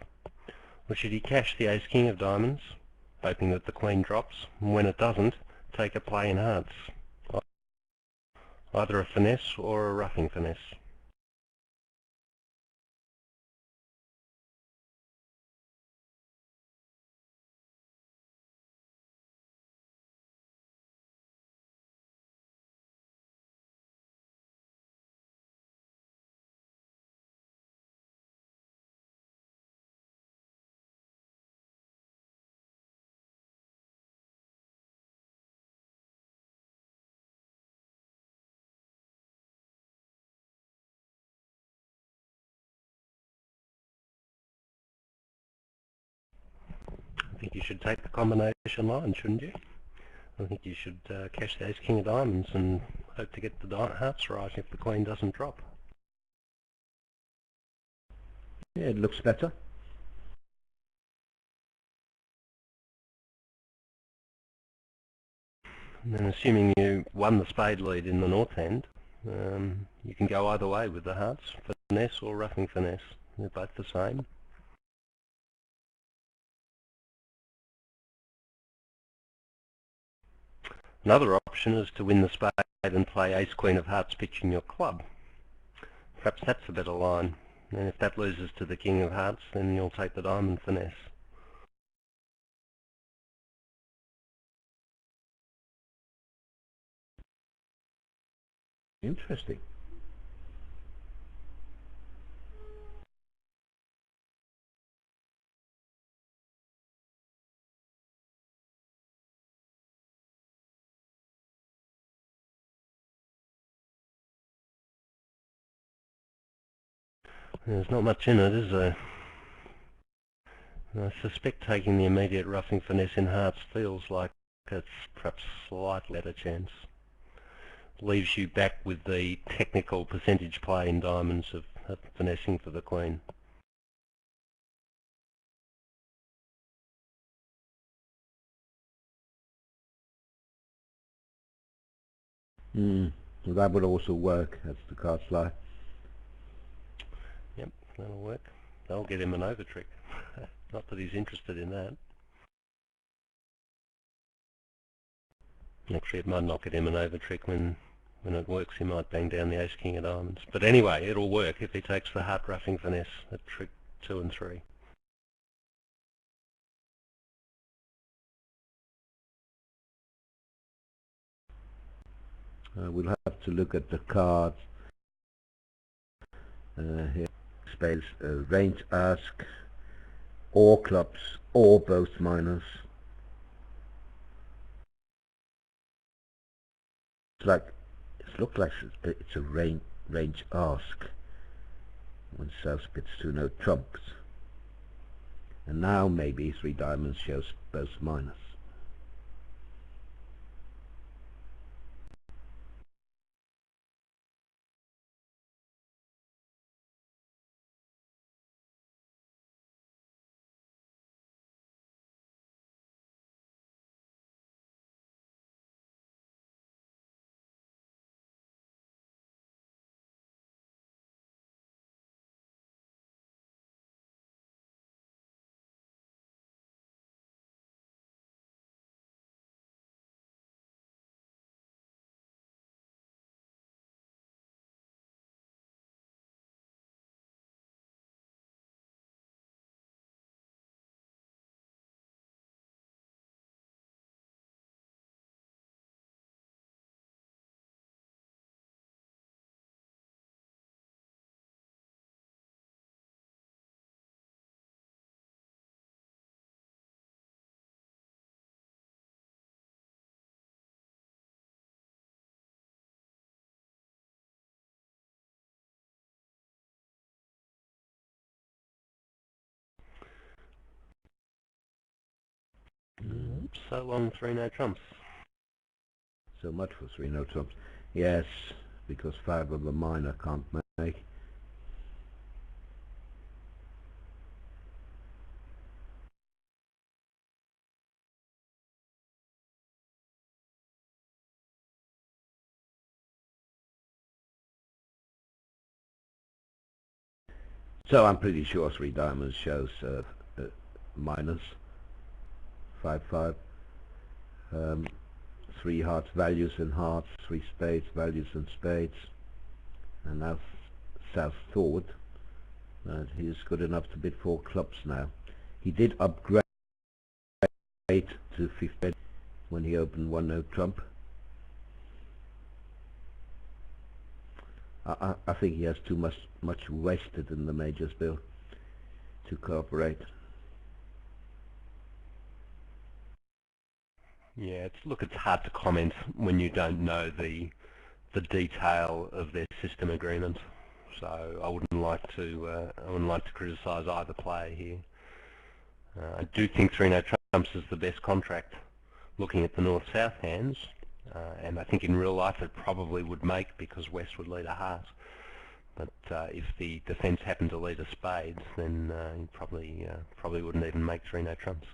Or should he cash the ace king of diamonds, hoping that the queen drops, and when it doesn't, take a play in hearts? Either a finesse or a roughing finesse. I think you should take the combination line, shouldn't you? I think you should cash the ace king of diamonds and hope to get the hearts right if the queen doesn't drop. Yeah, it looks better. And then assuming you won the spade lead in the north hand, you can go either way with the hearts, finesse or roughing finesse. They're both the same. Another option is to win the spade and play ace queen of hearts pitching your club. Perhaps that's a better line, and if that loses to the king of hearts, then you'll take the diamond finesse. Interesting. There's not much in it, is there? I suspect taking the immediate roughing finesse in hearts feels like it's perhaps slightly better chance. Leaves you back with the technical percentage play in diamonds of finessing for the queen. Well, that would also work, as the cards lie. Yep, that'll work. That'll get him an over trick. Not that he's interested in that. Actually, it might not get him an over trick. When it works, he might bang down the ace king of diamonds. But anyway, it'll work if he takes the heart roughing finesse at trick 2 and 3. We'll have to look at the cards. Here, spades, range ask, or clubs, or both minors. It looks like it's a range ask when South spits to no trumps. And now maybe 3 diamonds shows both minors. So long, 3 no trumps. So much for 3 no trumps. Yes, because 5 of the minor can't make. So I'm pretty sure 3 diamonds shows minus 5-5. 3 hearts values in hearts, 3 spades values in spades. And now South thought that he's good enough to bid 4 clubs now. He did upgrade to 50 when he opened 1 no trump. I think he has too much wasted in the majors, Bill, to cooperate. Yeah, it's hard to comment when you don't know the detail of their system agreement. So I wouldn't like to criticise either player here. I do think 3 no trumps is the best contract, looking at the north-south hands, and I think in real life it probably would make because West would lead a heart. But if the defence happened to lead a spades, then he probably wouldn't even make 3 no trumps.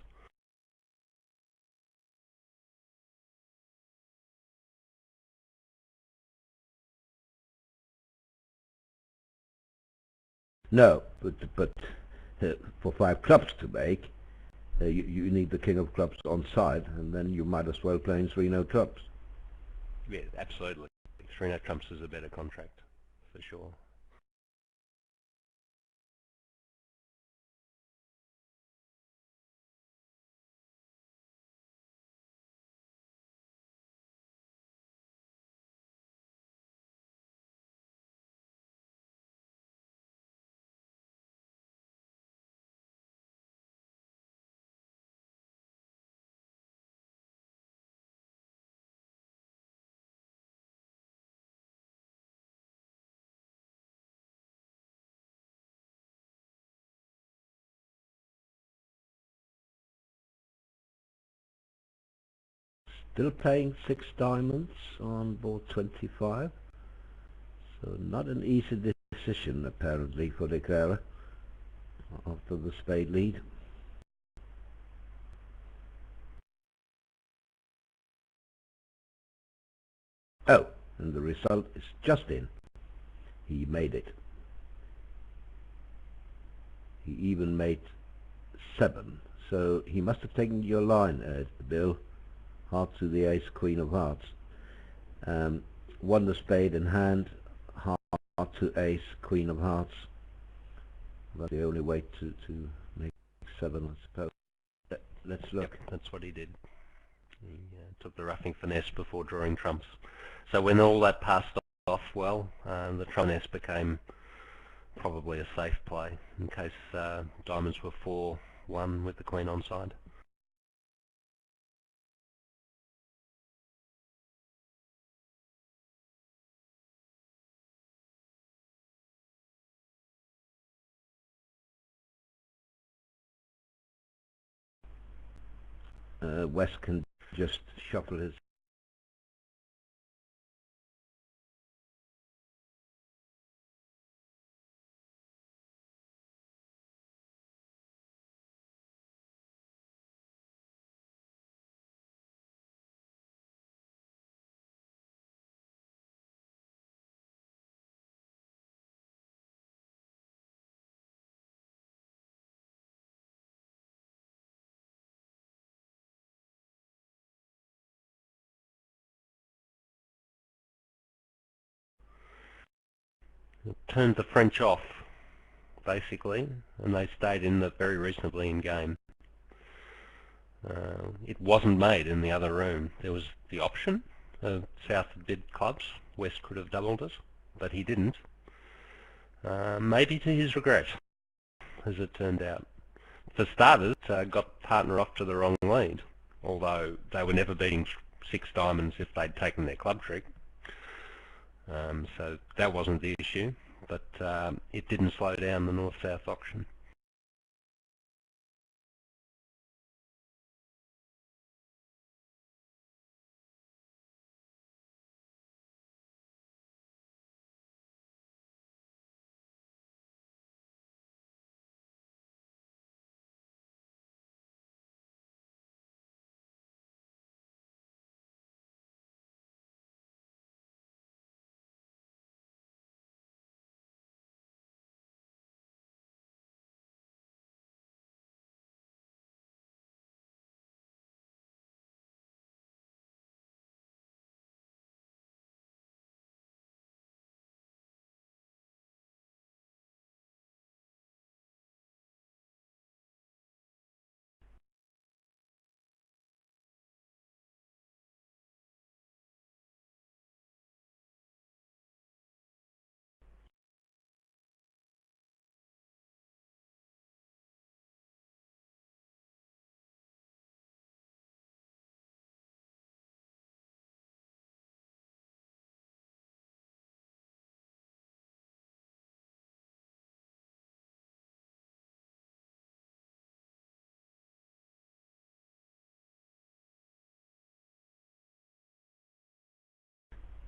No, but for 5 clubs to make, you need the king of clubs on side, and then you might as well play in 3 no trumps. Yeah, absolutely. 3 no trumps is a better contract, for sure. Still playing 6 diamonds on board 25. So not an easy decision apparently for De Clara after the spade lead. Oh, and the result is just in. He made it. He even made 7. So he must have taken your line, Bill. Heart to the ace, queen of hearts. Won the spade in hand, heart to ace, queen of hearts. That's the only way to make 7, I suppose. Let's look. Yep, that's what he did. He took the roughing finesse before drawing trumps. So when all that passed off well, the trump finesse became probably a safe play in case diamonds were 4-1 with the queen onside. West can just shuffle his It turned the French off, basically, and they stayed in it very reasonably in game. It wasn't made in the other room. There was the option. South had bid clubs. West could have doubled it, but he didn't. Maybe to his regret, as it turned out. For starters, got partner off to the wrong lead, although they were never beating 6 diamonds if they'd taken their club trick. So that wasn't the issue, but it didn't slow down the north-south auction.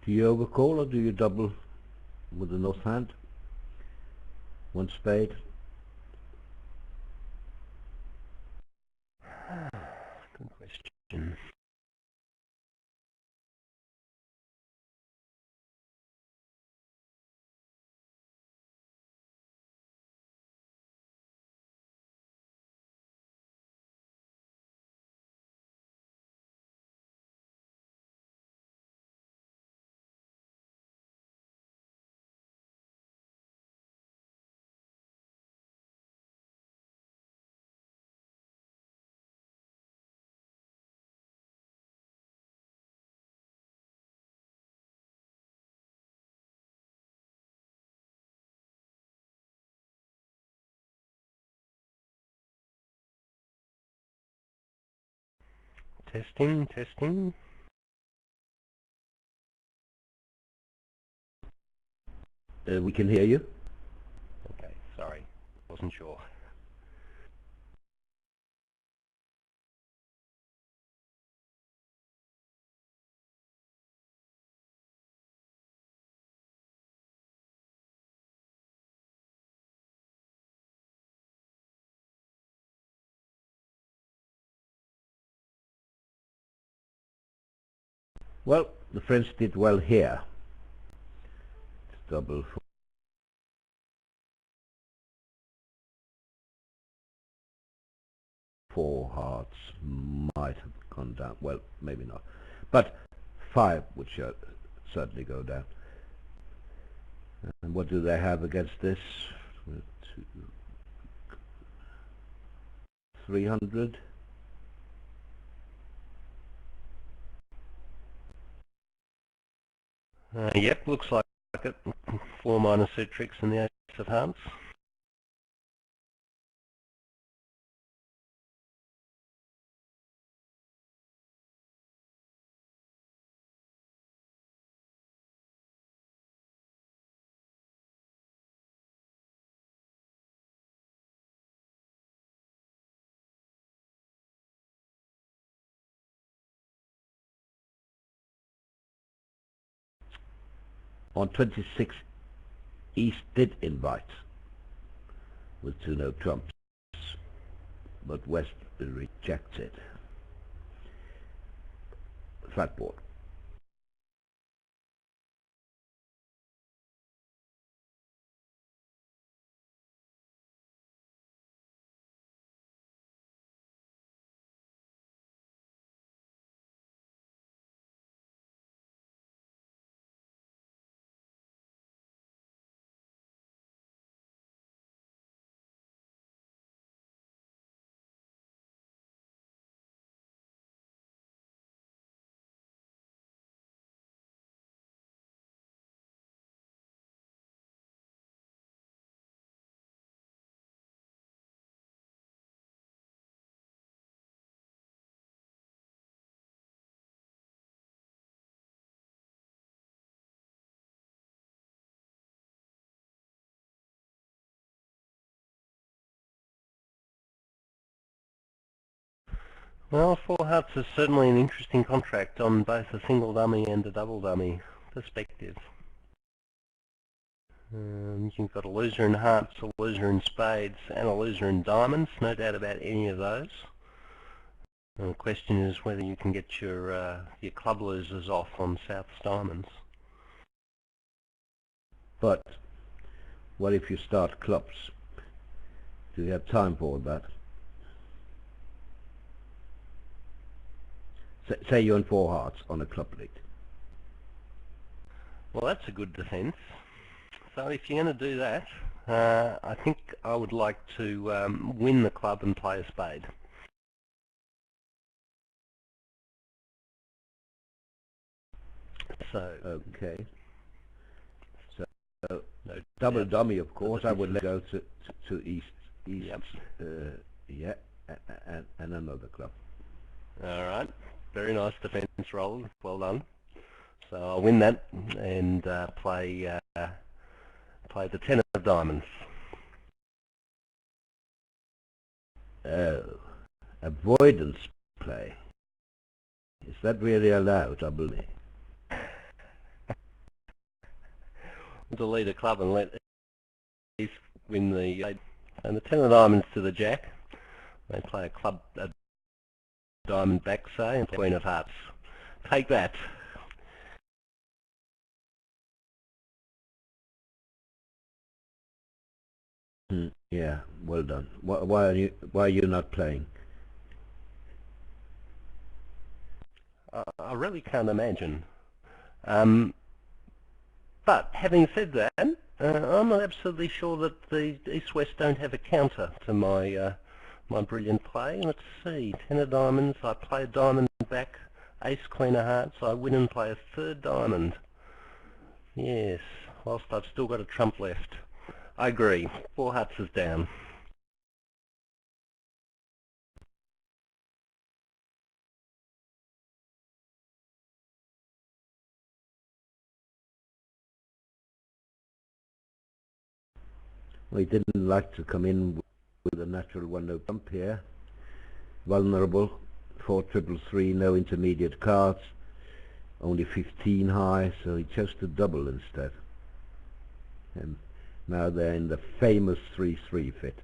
Do you overcall or do you double with the north hand? One spade. Good question. Testing, testing. We can hear you. Okay, sorry, wasn't sure. Well, the French did well here. It's double four hearts might have gone down. Well, maybe not. But 5 would certainly go down. And what do they have against this? 300. Yep, looks like it. 4 minor suit tricks and the ace of hearts. On 26, East did invite with 2-no trumps, but West rejected. Flat board. Well, 4 hearts is certainly an interesting contract on both a single dummy and a double dummy perspective. You've got a loser in hearts, a loser in spades, and a loser in diamonds, no doubt about any of those. And the question is whether you can get your club losers off on South's diamonds. But what if you start clubs? Do you have time for that? Say you're in 4 hearts on a club lead. Well, that's a good defence. So if you're going to do that, I think I would like to win the club and play a spade. So okay. So no, double dummy, of course. I would go to East. Yep. Yeah, and another club. All right. Very nice defence roll. Well done. So I'll win that and play the 10 of diamonds. Oh, avoidance play. Is that really allowed, double me? the leader club and let East win the and the 10 of diamonds to the jack. They play a diamond back, say, and queen of hearts. Take that. Yeah, well done. Why are you not playing? I really can't imagine. But having said that, I'm not absolutely sure that the East-West don't have a counter to my my brilliant play. Let's see, 10 of diamonds, I play a diamond back, ace, queen of hearts, I win and play a third diamond. Yes, whilst I've still got a trump left. I agree, 4 hearts is down. We didn't like to come in with a natural 1-0 trump here. Vulnerable, 4-3-3, no intermediate cards, only 15 high, so he chose to double instead. And now they're in the famous 3-3 fit.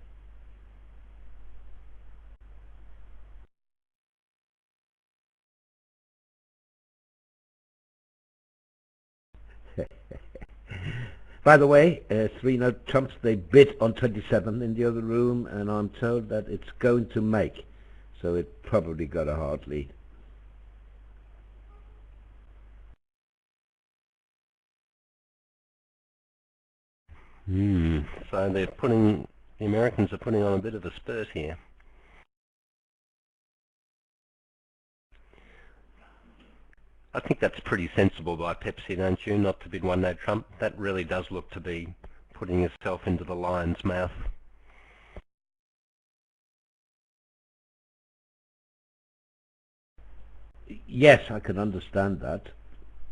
By the way, 3-0 trumps, they bid on 27 in the other room, and I'm told that it's going to make, so it probably got a hard lead. So the Americans are putting on a bit of a spurt here. I think that's pretty sensible by Pepsi, don't you, not to bid 1-0 trump? That really does look to be putting yourself into the lion's mouth. Yes, I can understand that.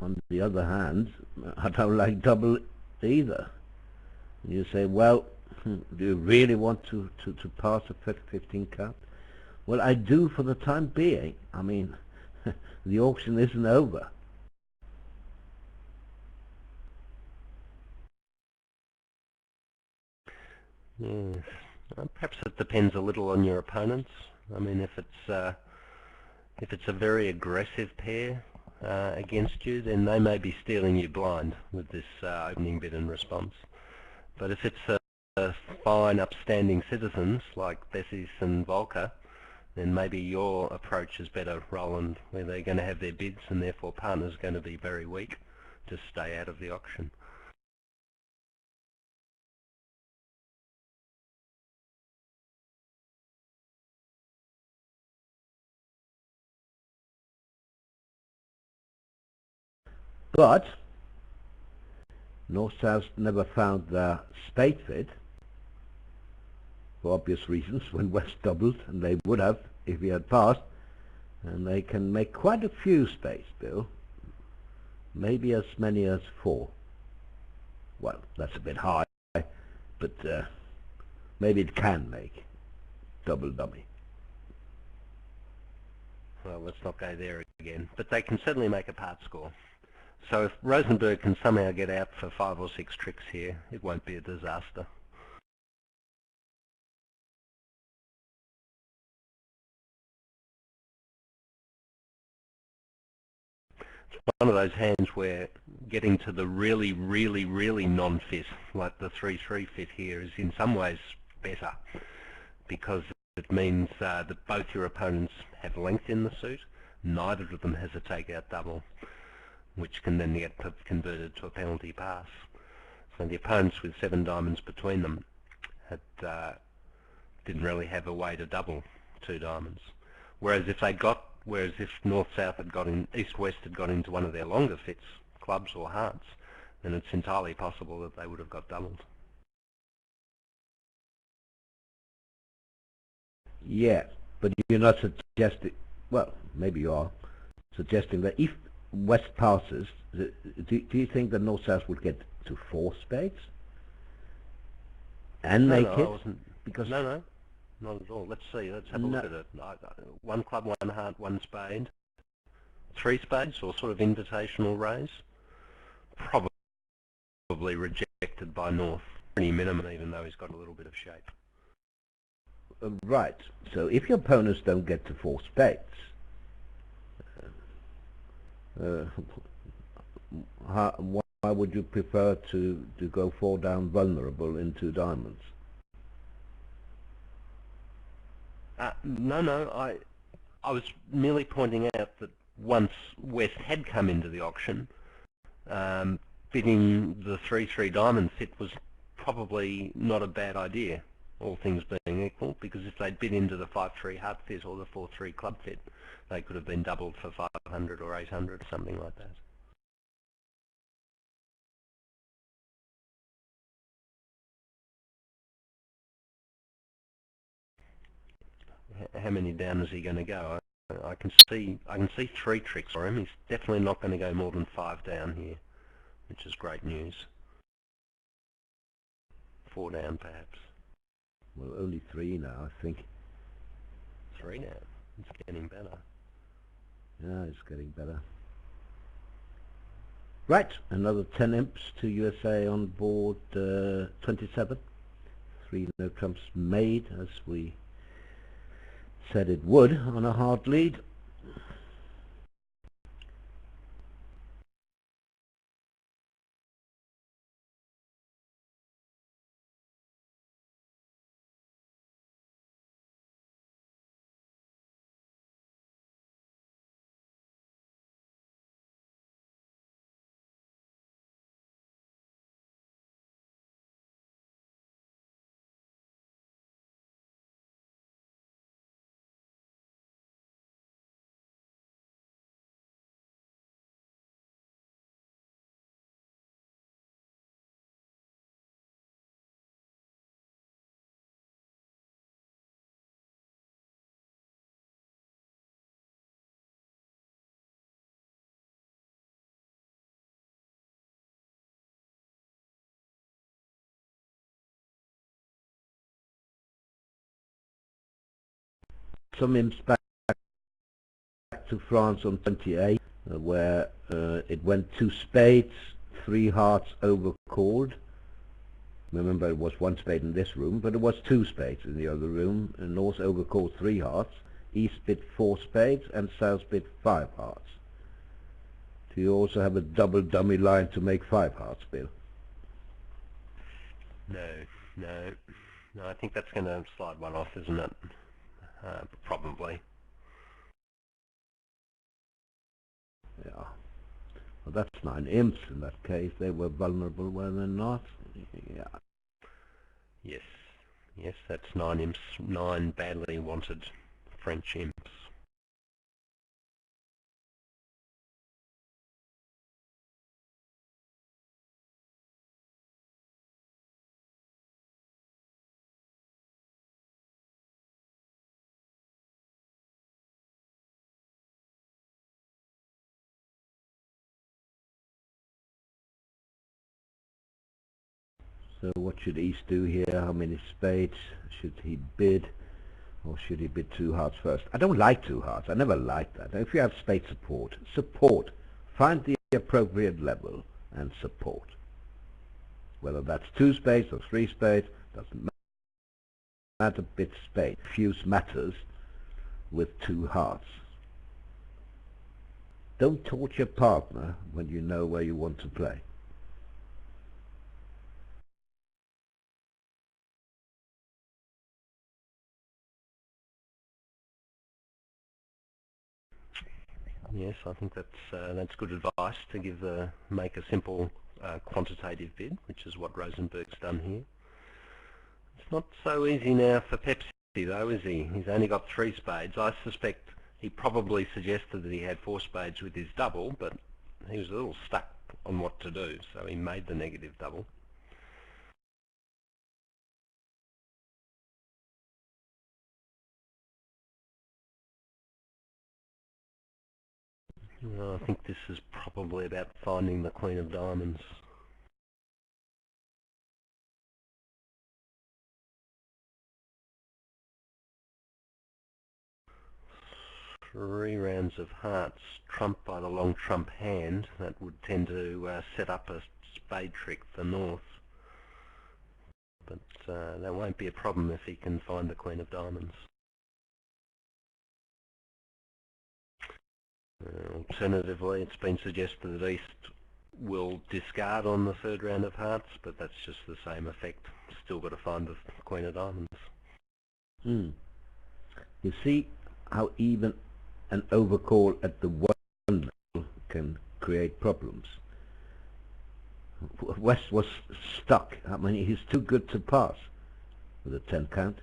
On the other hand, I don't like double either. You say, well, do you really want to pass a 15 card? Well, I do for the time being. I mean, the auction isn't over. Yes. Perhaps it depends a little on your opponents. I mean, if it's a very aggressive pair against you, then they may be stealing you blind with this opening bid and response. But if it's a fine, upstanding citizens like Bessis and Volker, then maybe your approach is better, Roland, where they're going to have their bids and therefore partners are going to be very weak to stay out of the auction. But North-South never found their spade fit, for obvious reasons, when West doubled, and they would have if he had passed, and they can make quite a few spades, Bill. Maybe as many as 4. Well, that's a bit high, but maybe it can make double dummy. Well, let's not go there again, but they can certainly make a part score. So if Rosenberg can somehow get out for 5 or 6 tricks here, it won't be a disaster. It's one of those hands where getting to the really, really, really non-fit, like the 3-3 fit here, is in some ways better, because it means that both your opponents have length in the suit, neither of them has a take-out double, which can then get converted to a penalty pass. So the opponents with 7 diamonds between them didn't really have a way to double 2 diamonds. Whereas if North-South had got in, East-West had got into one of their longer fits, clubs or hearts, then it's entirely possible that they would have got doubled. Yeah, but you're not suggesting, well, maybe you are, suggesting that if West passes, do you think that North-South would get to 4 spades? And make it? Because no, not at all. Let's see. Let's have a look at it. 1 club, 1 heart, 1 spade. 3 spades, or sort of invitational raise? Probably probably rejected by North. Pretty minimum, even though he's got a little bit of shape. Right. So if your opponents don't get to 4 spades, why would you prefer to go 4 down vulnerable into diamonds? No, I was merely pointing out that once West had come into the auction, bidding the 3-3 diamond sit was probably not a bad idea, all things being equal, because if they'd bid into the 5-3 heart fit or the 4-3 club fit, they could have been doubled for 500 or 800 or something like that. How many down is he going to go? I can see 3 tricks for him. He's definitely not going to go more than 5 down here, which is great news. 4 down perhaps. Well, only 3 now, I think. 3 down. It's getting better. Yeah, it's getting better. Right, another 10 imps to USA on board 27. 3 no trumps made, as we said it would on a hard lead. Some imps back to France on 28, where it went 2 spades, 3 hearts overcalled. Remember, it was 1 spade in this room, but it was 2 spades in the other room, and North overcalled 3 hearts, East bid 4 spades, and South bid 5 hearts. Do you also have a double dummy line to make 5 hearts, Bill? No, I think that's going to slide one off, isn't it? Probably. Yeah. Well, that's 9 imps in that case. They were vulnerable, were they not? Yeah. Yes, that's 9 imps, 9 badly wanted French imps. So what should East do here? How many spades should he bid? Or should he bid 2 hearts first? I don't like 2 hearts. I never liked that. If you have spade support. Find the appropriate level and support. Whether that's 2 spades or 3 spades, doesn't matter. Bid spade. Fuse matters with 2 hearts. Don't torture your partner when you know where you want to play. Yes, I think that's good advice to make a simple quantitative bid, which is what Rosenberg's done here. It's not so easy now for Pepsi though, is he? He's only got 3 spades. I suspect he probably suggested that he had 4 spades with his double, but he was a little stuck on what to do, so he made the negative double. I think this is probably about finding the Queen of Diamonds. 3 rounds of hearts trumped by the long trump hand, that would tend to set up a spade trick for North. But that won't be a problem if he can find the Queen of Diamonds. Alternatively, it's been suggested that East will discard on the 3rd round of hearts, but that's just the same effect. Still got to find the Queen of Diamonds. You see how even an overcall at the 1 level can create problems. West was stuck. I mean, he's too good to pass with a 10 count.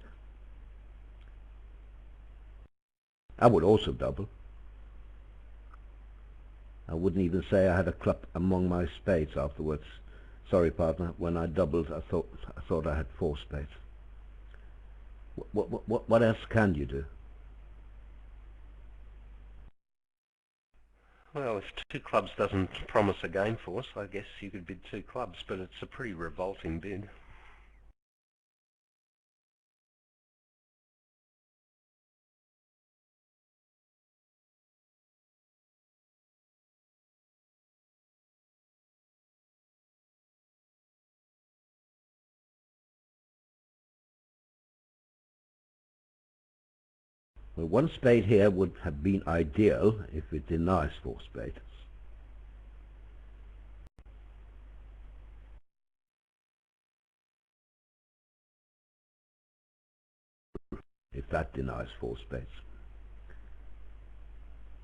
I would also double. I wouldn't even say I had a club among my spades afterwards. Sorry, partner. When I doubled, I thought I had 4 spades. What else can you do? Well, if 2 clubs doesn't promise a game force, I guess you could bid 2 clubs, but it's a pretty revolting bid. Well, 1 spade here would have been ideal if it denies 4 spades. If that denies 4 spades.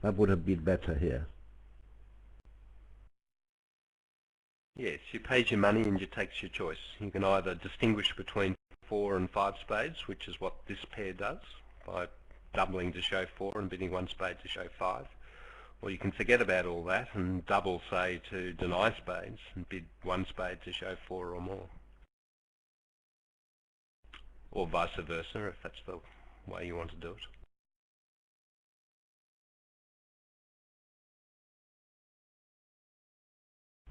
That would have been better here. Yes, you pays your money and you takes your choice. You can either distinguish between 4 and 5 spades, which is what this pair does, by doubling to show 4 and bidding 1 spade to show 5. Or you can forget about all that and double, say, to deny spades and bid 1 spade to show 4 or more. Or vice versa, if that's the way you want to do it.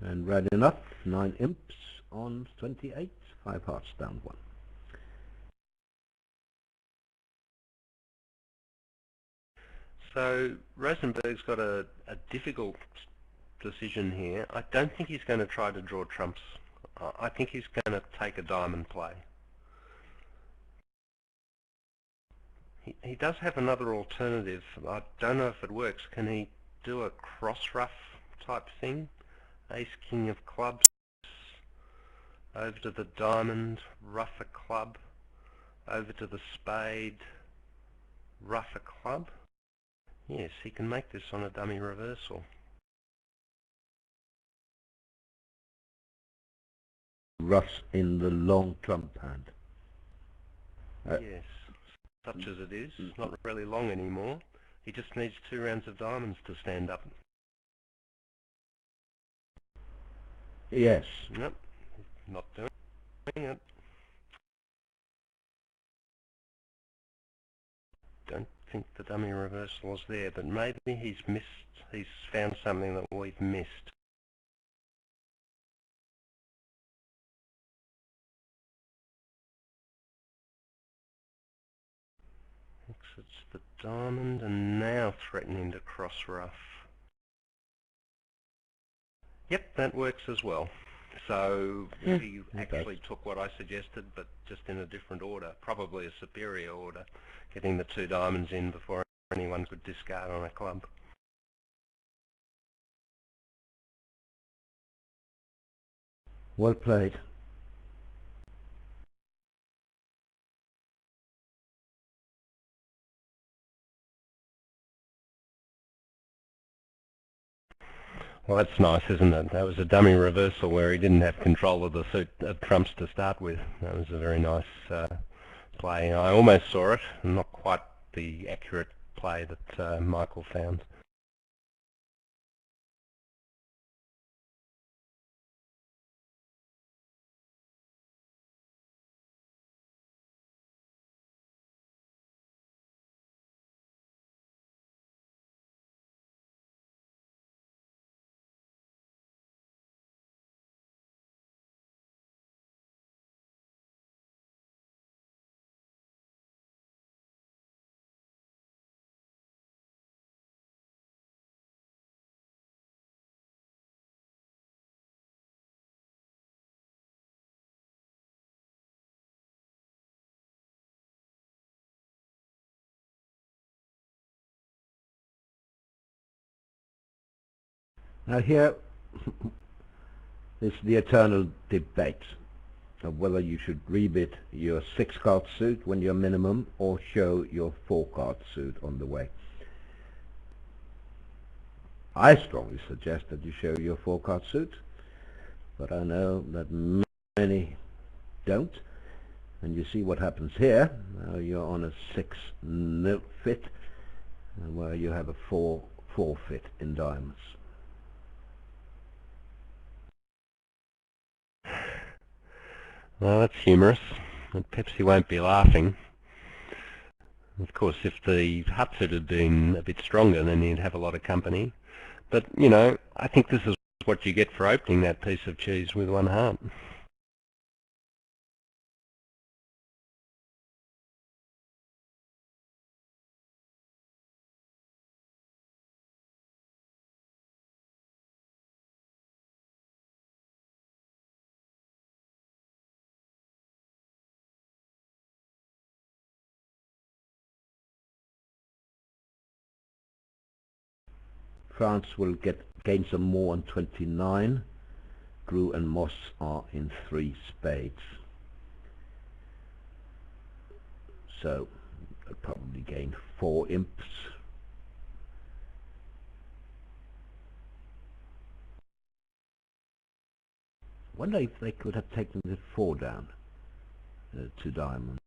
And right enough, 9 imps on 28, 5 hearts down 1. So Rosenberg's got a difficult decision here. I don't think he's going to try to draw trumps. I think he's going to take a diamond play. He does have another alternative. I don't know if it works. Can he do a cross ruff type thing? Ace king of clubs, over to the diamond, ruff a club, over to the spade, ruff a club. Yes, he can make this on a dummy reversal. Ruffs in the long trump hand. Yes, such as it is, not really long anymore. He just needs 2 rounds of diamonds to stand up. Yes. Nope, not doing it. Don't think the dummy reversal is there, but maybe he's found something that we've missed. Exits the diamond and now threatening to cross ruff. Yep, that works as well. So he actually took what I suggested, but just in a different order, probably a superior order, getting the 2 diamonds in before anyone could discard on a club. Well played. Well, that's nice, isn't it? That was a dummy reversal where he didn't have control of the suit of trumps to start with. That was a very nice play. I almost saw it, not quite the accurate play that Michael found. Now here is the eternal debate of whether you should rebid your 6-card suit when you're minimum or show your 4-card suit on the way. I strongly suggest that you show your 4-card suit, but I know that many don't. And you see what happens here. Now you're on a 6-nil fit, where you have a 4-4 fit in diamonds. Well, that's humorous, but Pepsi won't be laughing. Of course, if the heart suit had been a bit stronger, then he'd have a lot of company. But, you know, I think this is what you get for opening that piece of cheese with one heart. France will gain some more on 29. Grew and Moss are in 3 spades. So they'll probably gain 4 imps. I wonder if they could have taken the 4 down to diamonds.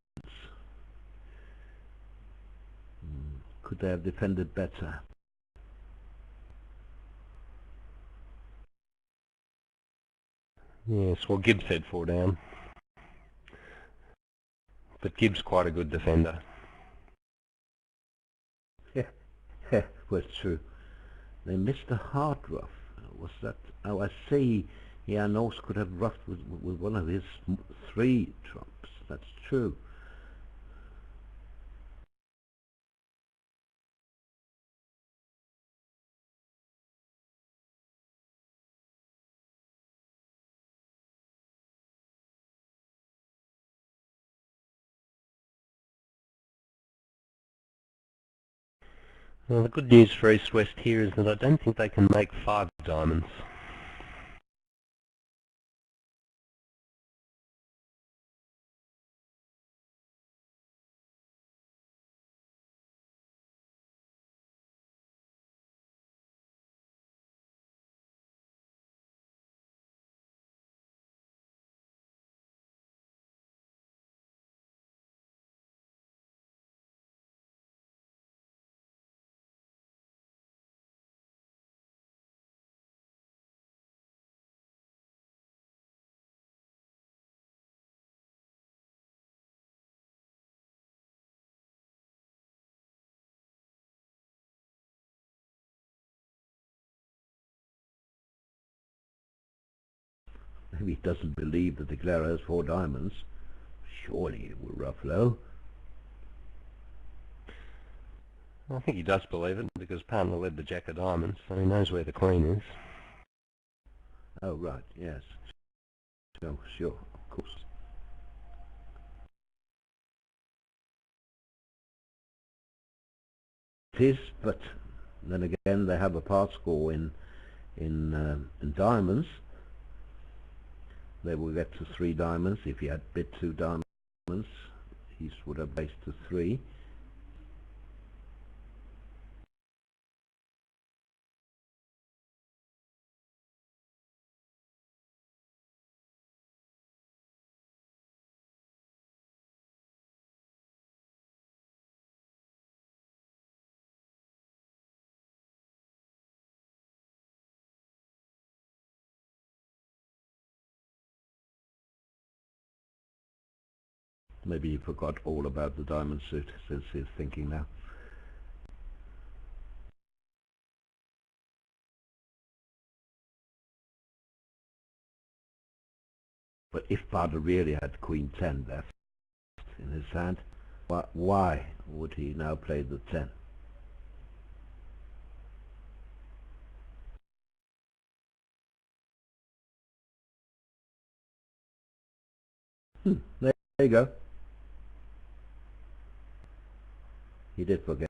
Could they have defended better? Yes, well, Gibbs had 4 down. But Gibbs quite a good defender. Yeah, was true. They missed a hard rough. Was that? Oh, I see. Yeah, Norse could have roughed with one of his 3 trumps. That's true. Well, the good news for East-West here is that I don't think they can make 5 diamonds. Maybe he doesn't believe that the declarer has 4 diamonds. Surely it will rough low. I think he does believe it, because partner led the jack of diamonds, so he knows where the queen is. Oh, right, yes. So, sure, of course. It is, but then again they have a part score in diamonds. They will get to 3 diamonds. If he had bid 2 diamonds, he would have raised to 3. Maybe he forgot all about the diamond suit since he's thinking now. But if Barder really had Queen 10 left in his hand, why would he now play the 10? There you go. He did forget.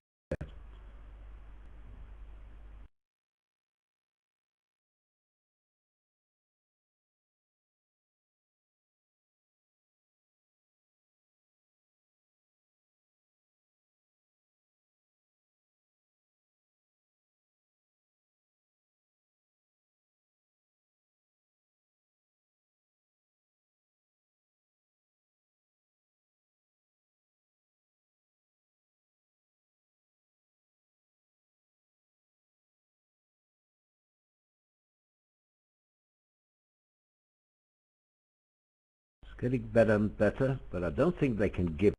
Getting better and better, but I don't think they can give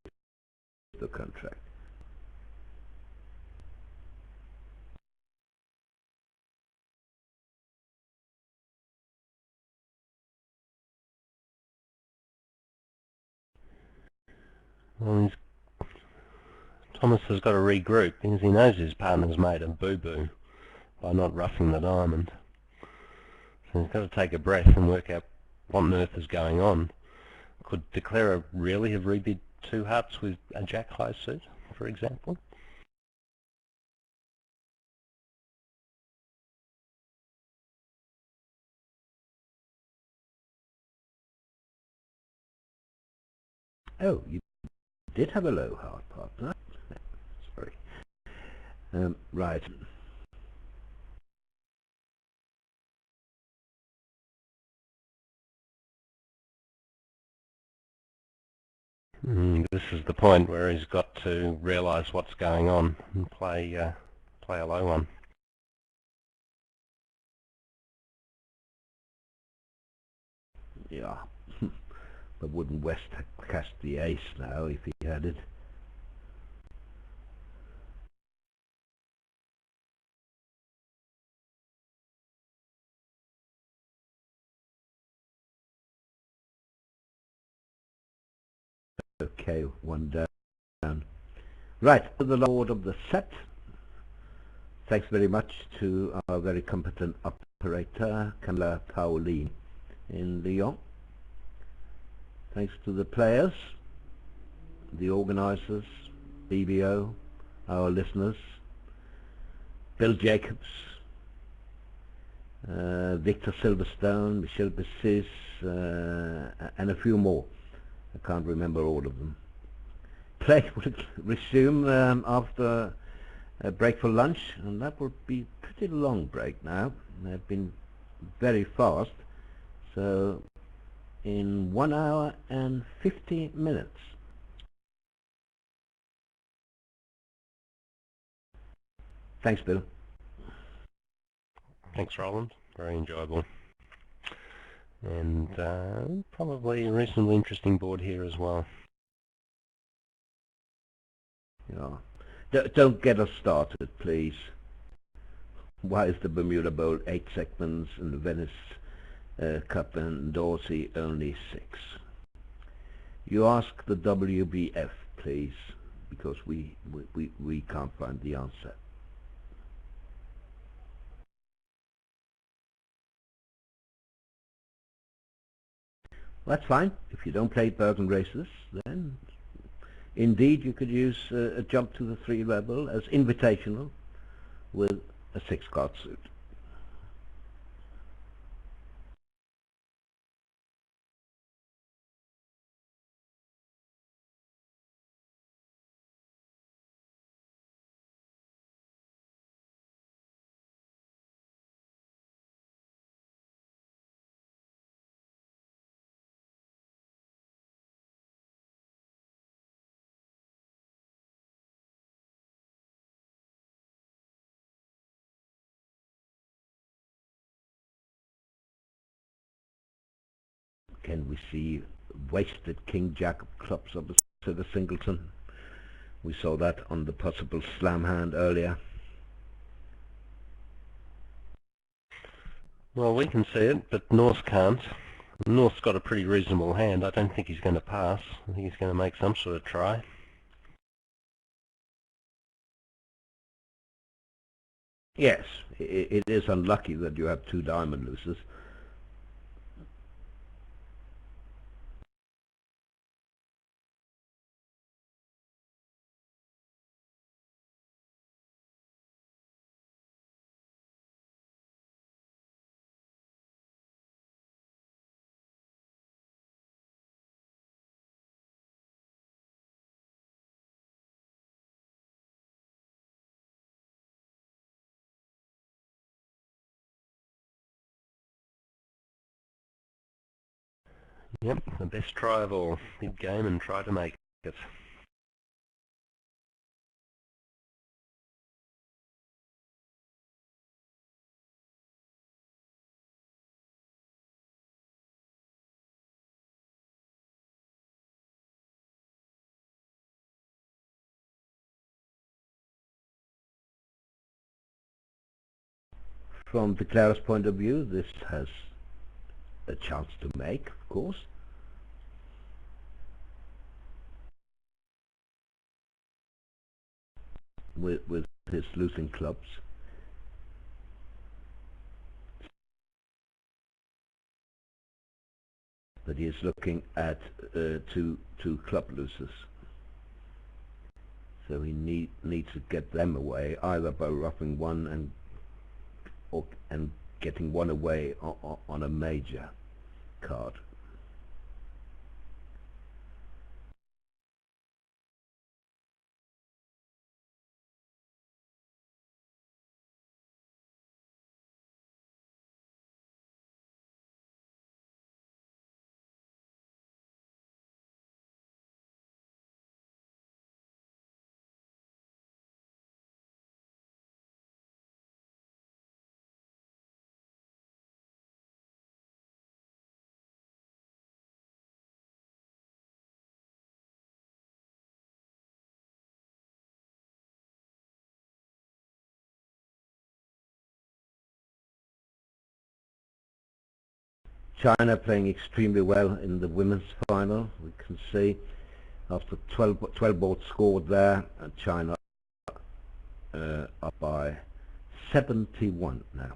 the contract. Well, Thomas has got to regroup because he knows his partner's made a boo-boo by not roughing the diamond. So he's got to take a breath and work out what on earth is going on. Could De Clara really have rebid 2 hearts with a jack-high suit, for example? Oh, you did have a low heart, partner. Sorry. Right. This is the point where he's got to realise what's going on and play a low one. Yeah. But wouldn't West cast the ace now if he had it? Okay, 1 down. Right, to the Lord of the set. Thanks very much to our very competent operator, Camilla Pauline in Lyon. Thanks to the players, the organisers, BBO, our listeners, Bill Jacobs, Victor Silverstone, Michel Bessis, and a few more. I can't remember all of them. Play will resume after a break for lunch, and that will be a pretty long break now. They've been very fast, so in 1 hour and 50 minutes. Thanks, Bill. Thanks, Roland. Very enjoyable. And probably a reasonably interesting board here as well. Yeah. Don't get us started, please. Why is the Bermuda Bowl 8 segments and the Venice Cup and Dorsey only 6? You ask the WBF, please, because we can't find the answer. That's fine. If you don't play Bergen races, then indeed you could use a jump to the 3 Rebel as invitational with a 6-card suit. Can we see wasted King Jack of clubs opposite the singleton? We saw that on the possible slam hand earlier. Well, we can see it, but North can't. North's got a pretty reasonable hand. I don't think he's going to pass. I think he's going to make some sort of try. Yes, it is unlucky that you have 2 diamond losers. Yep, the best try of all. Big game and try to make it. From the declarer's point of view, this has a chance to make, of course. With his losing clubs. But he is looking at two club losers. So he needs to get them away, either by roughing one and getting one away on a major card. China playing extremely well in the women's final. We can see after 12 balls scored there, and China up by 71 now.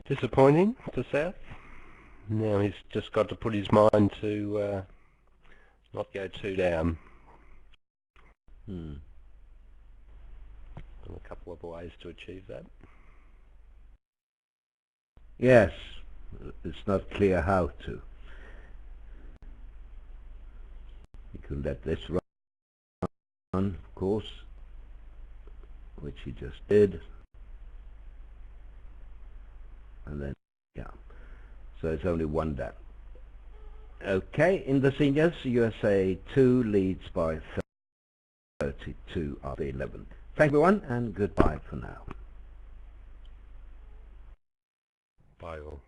Disappointing for South. Now he's just got to put his mind to not go too down. And a couple of ways to achieve that. Yes, it's not clear how to. You can let this run, of course, which he just did. And then, yeah. So it's only one down. Okay, in the seniors, USA2 leads by 32 after 11. Thank you everyone, and goodbye for now. Bye all.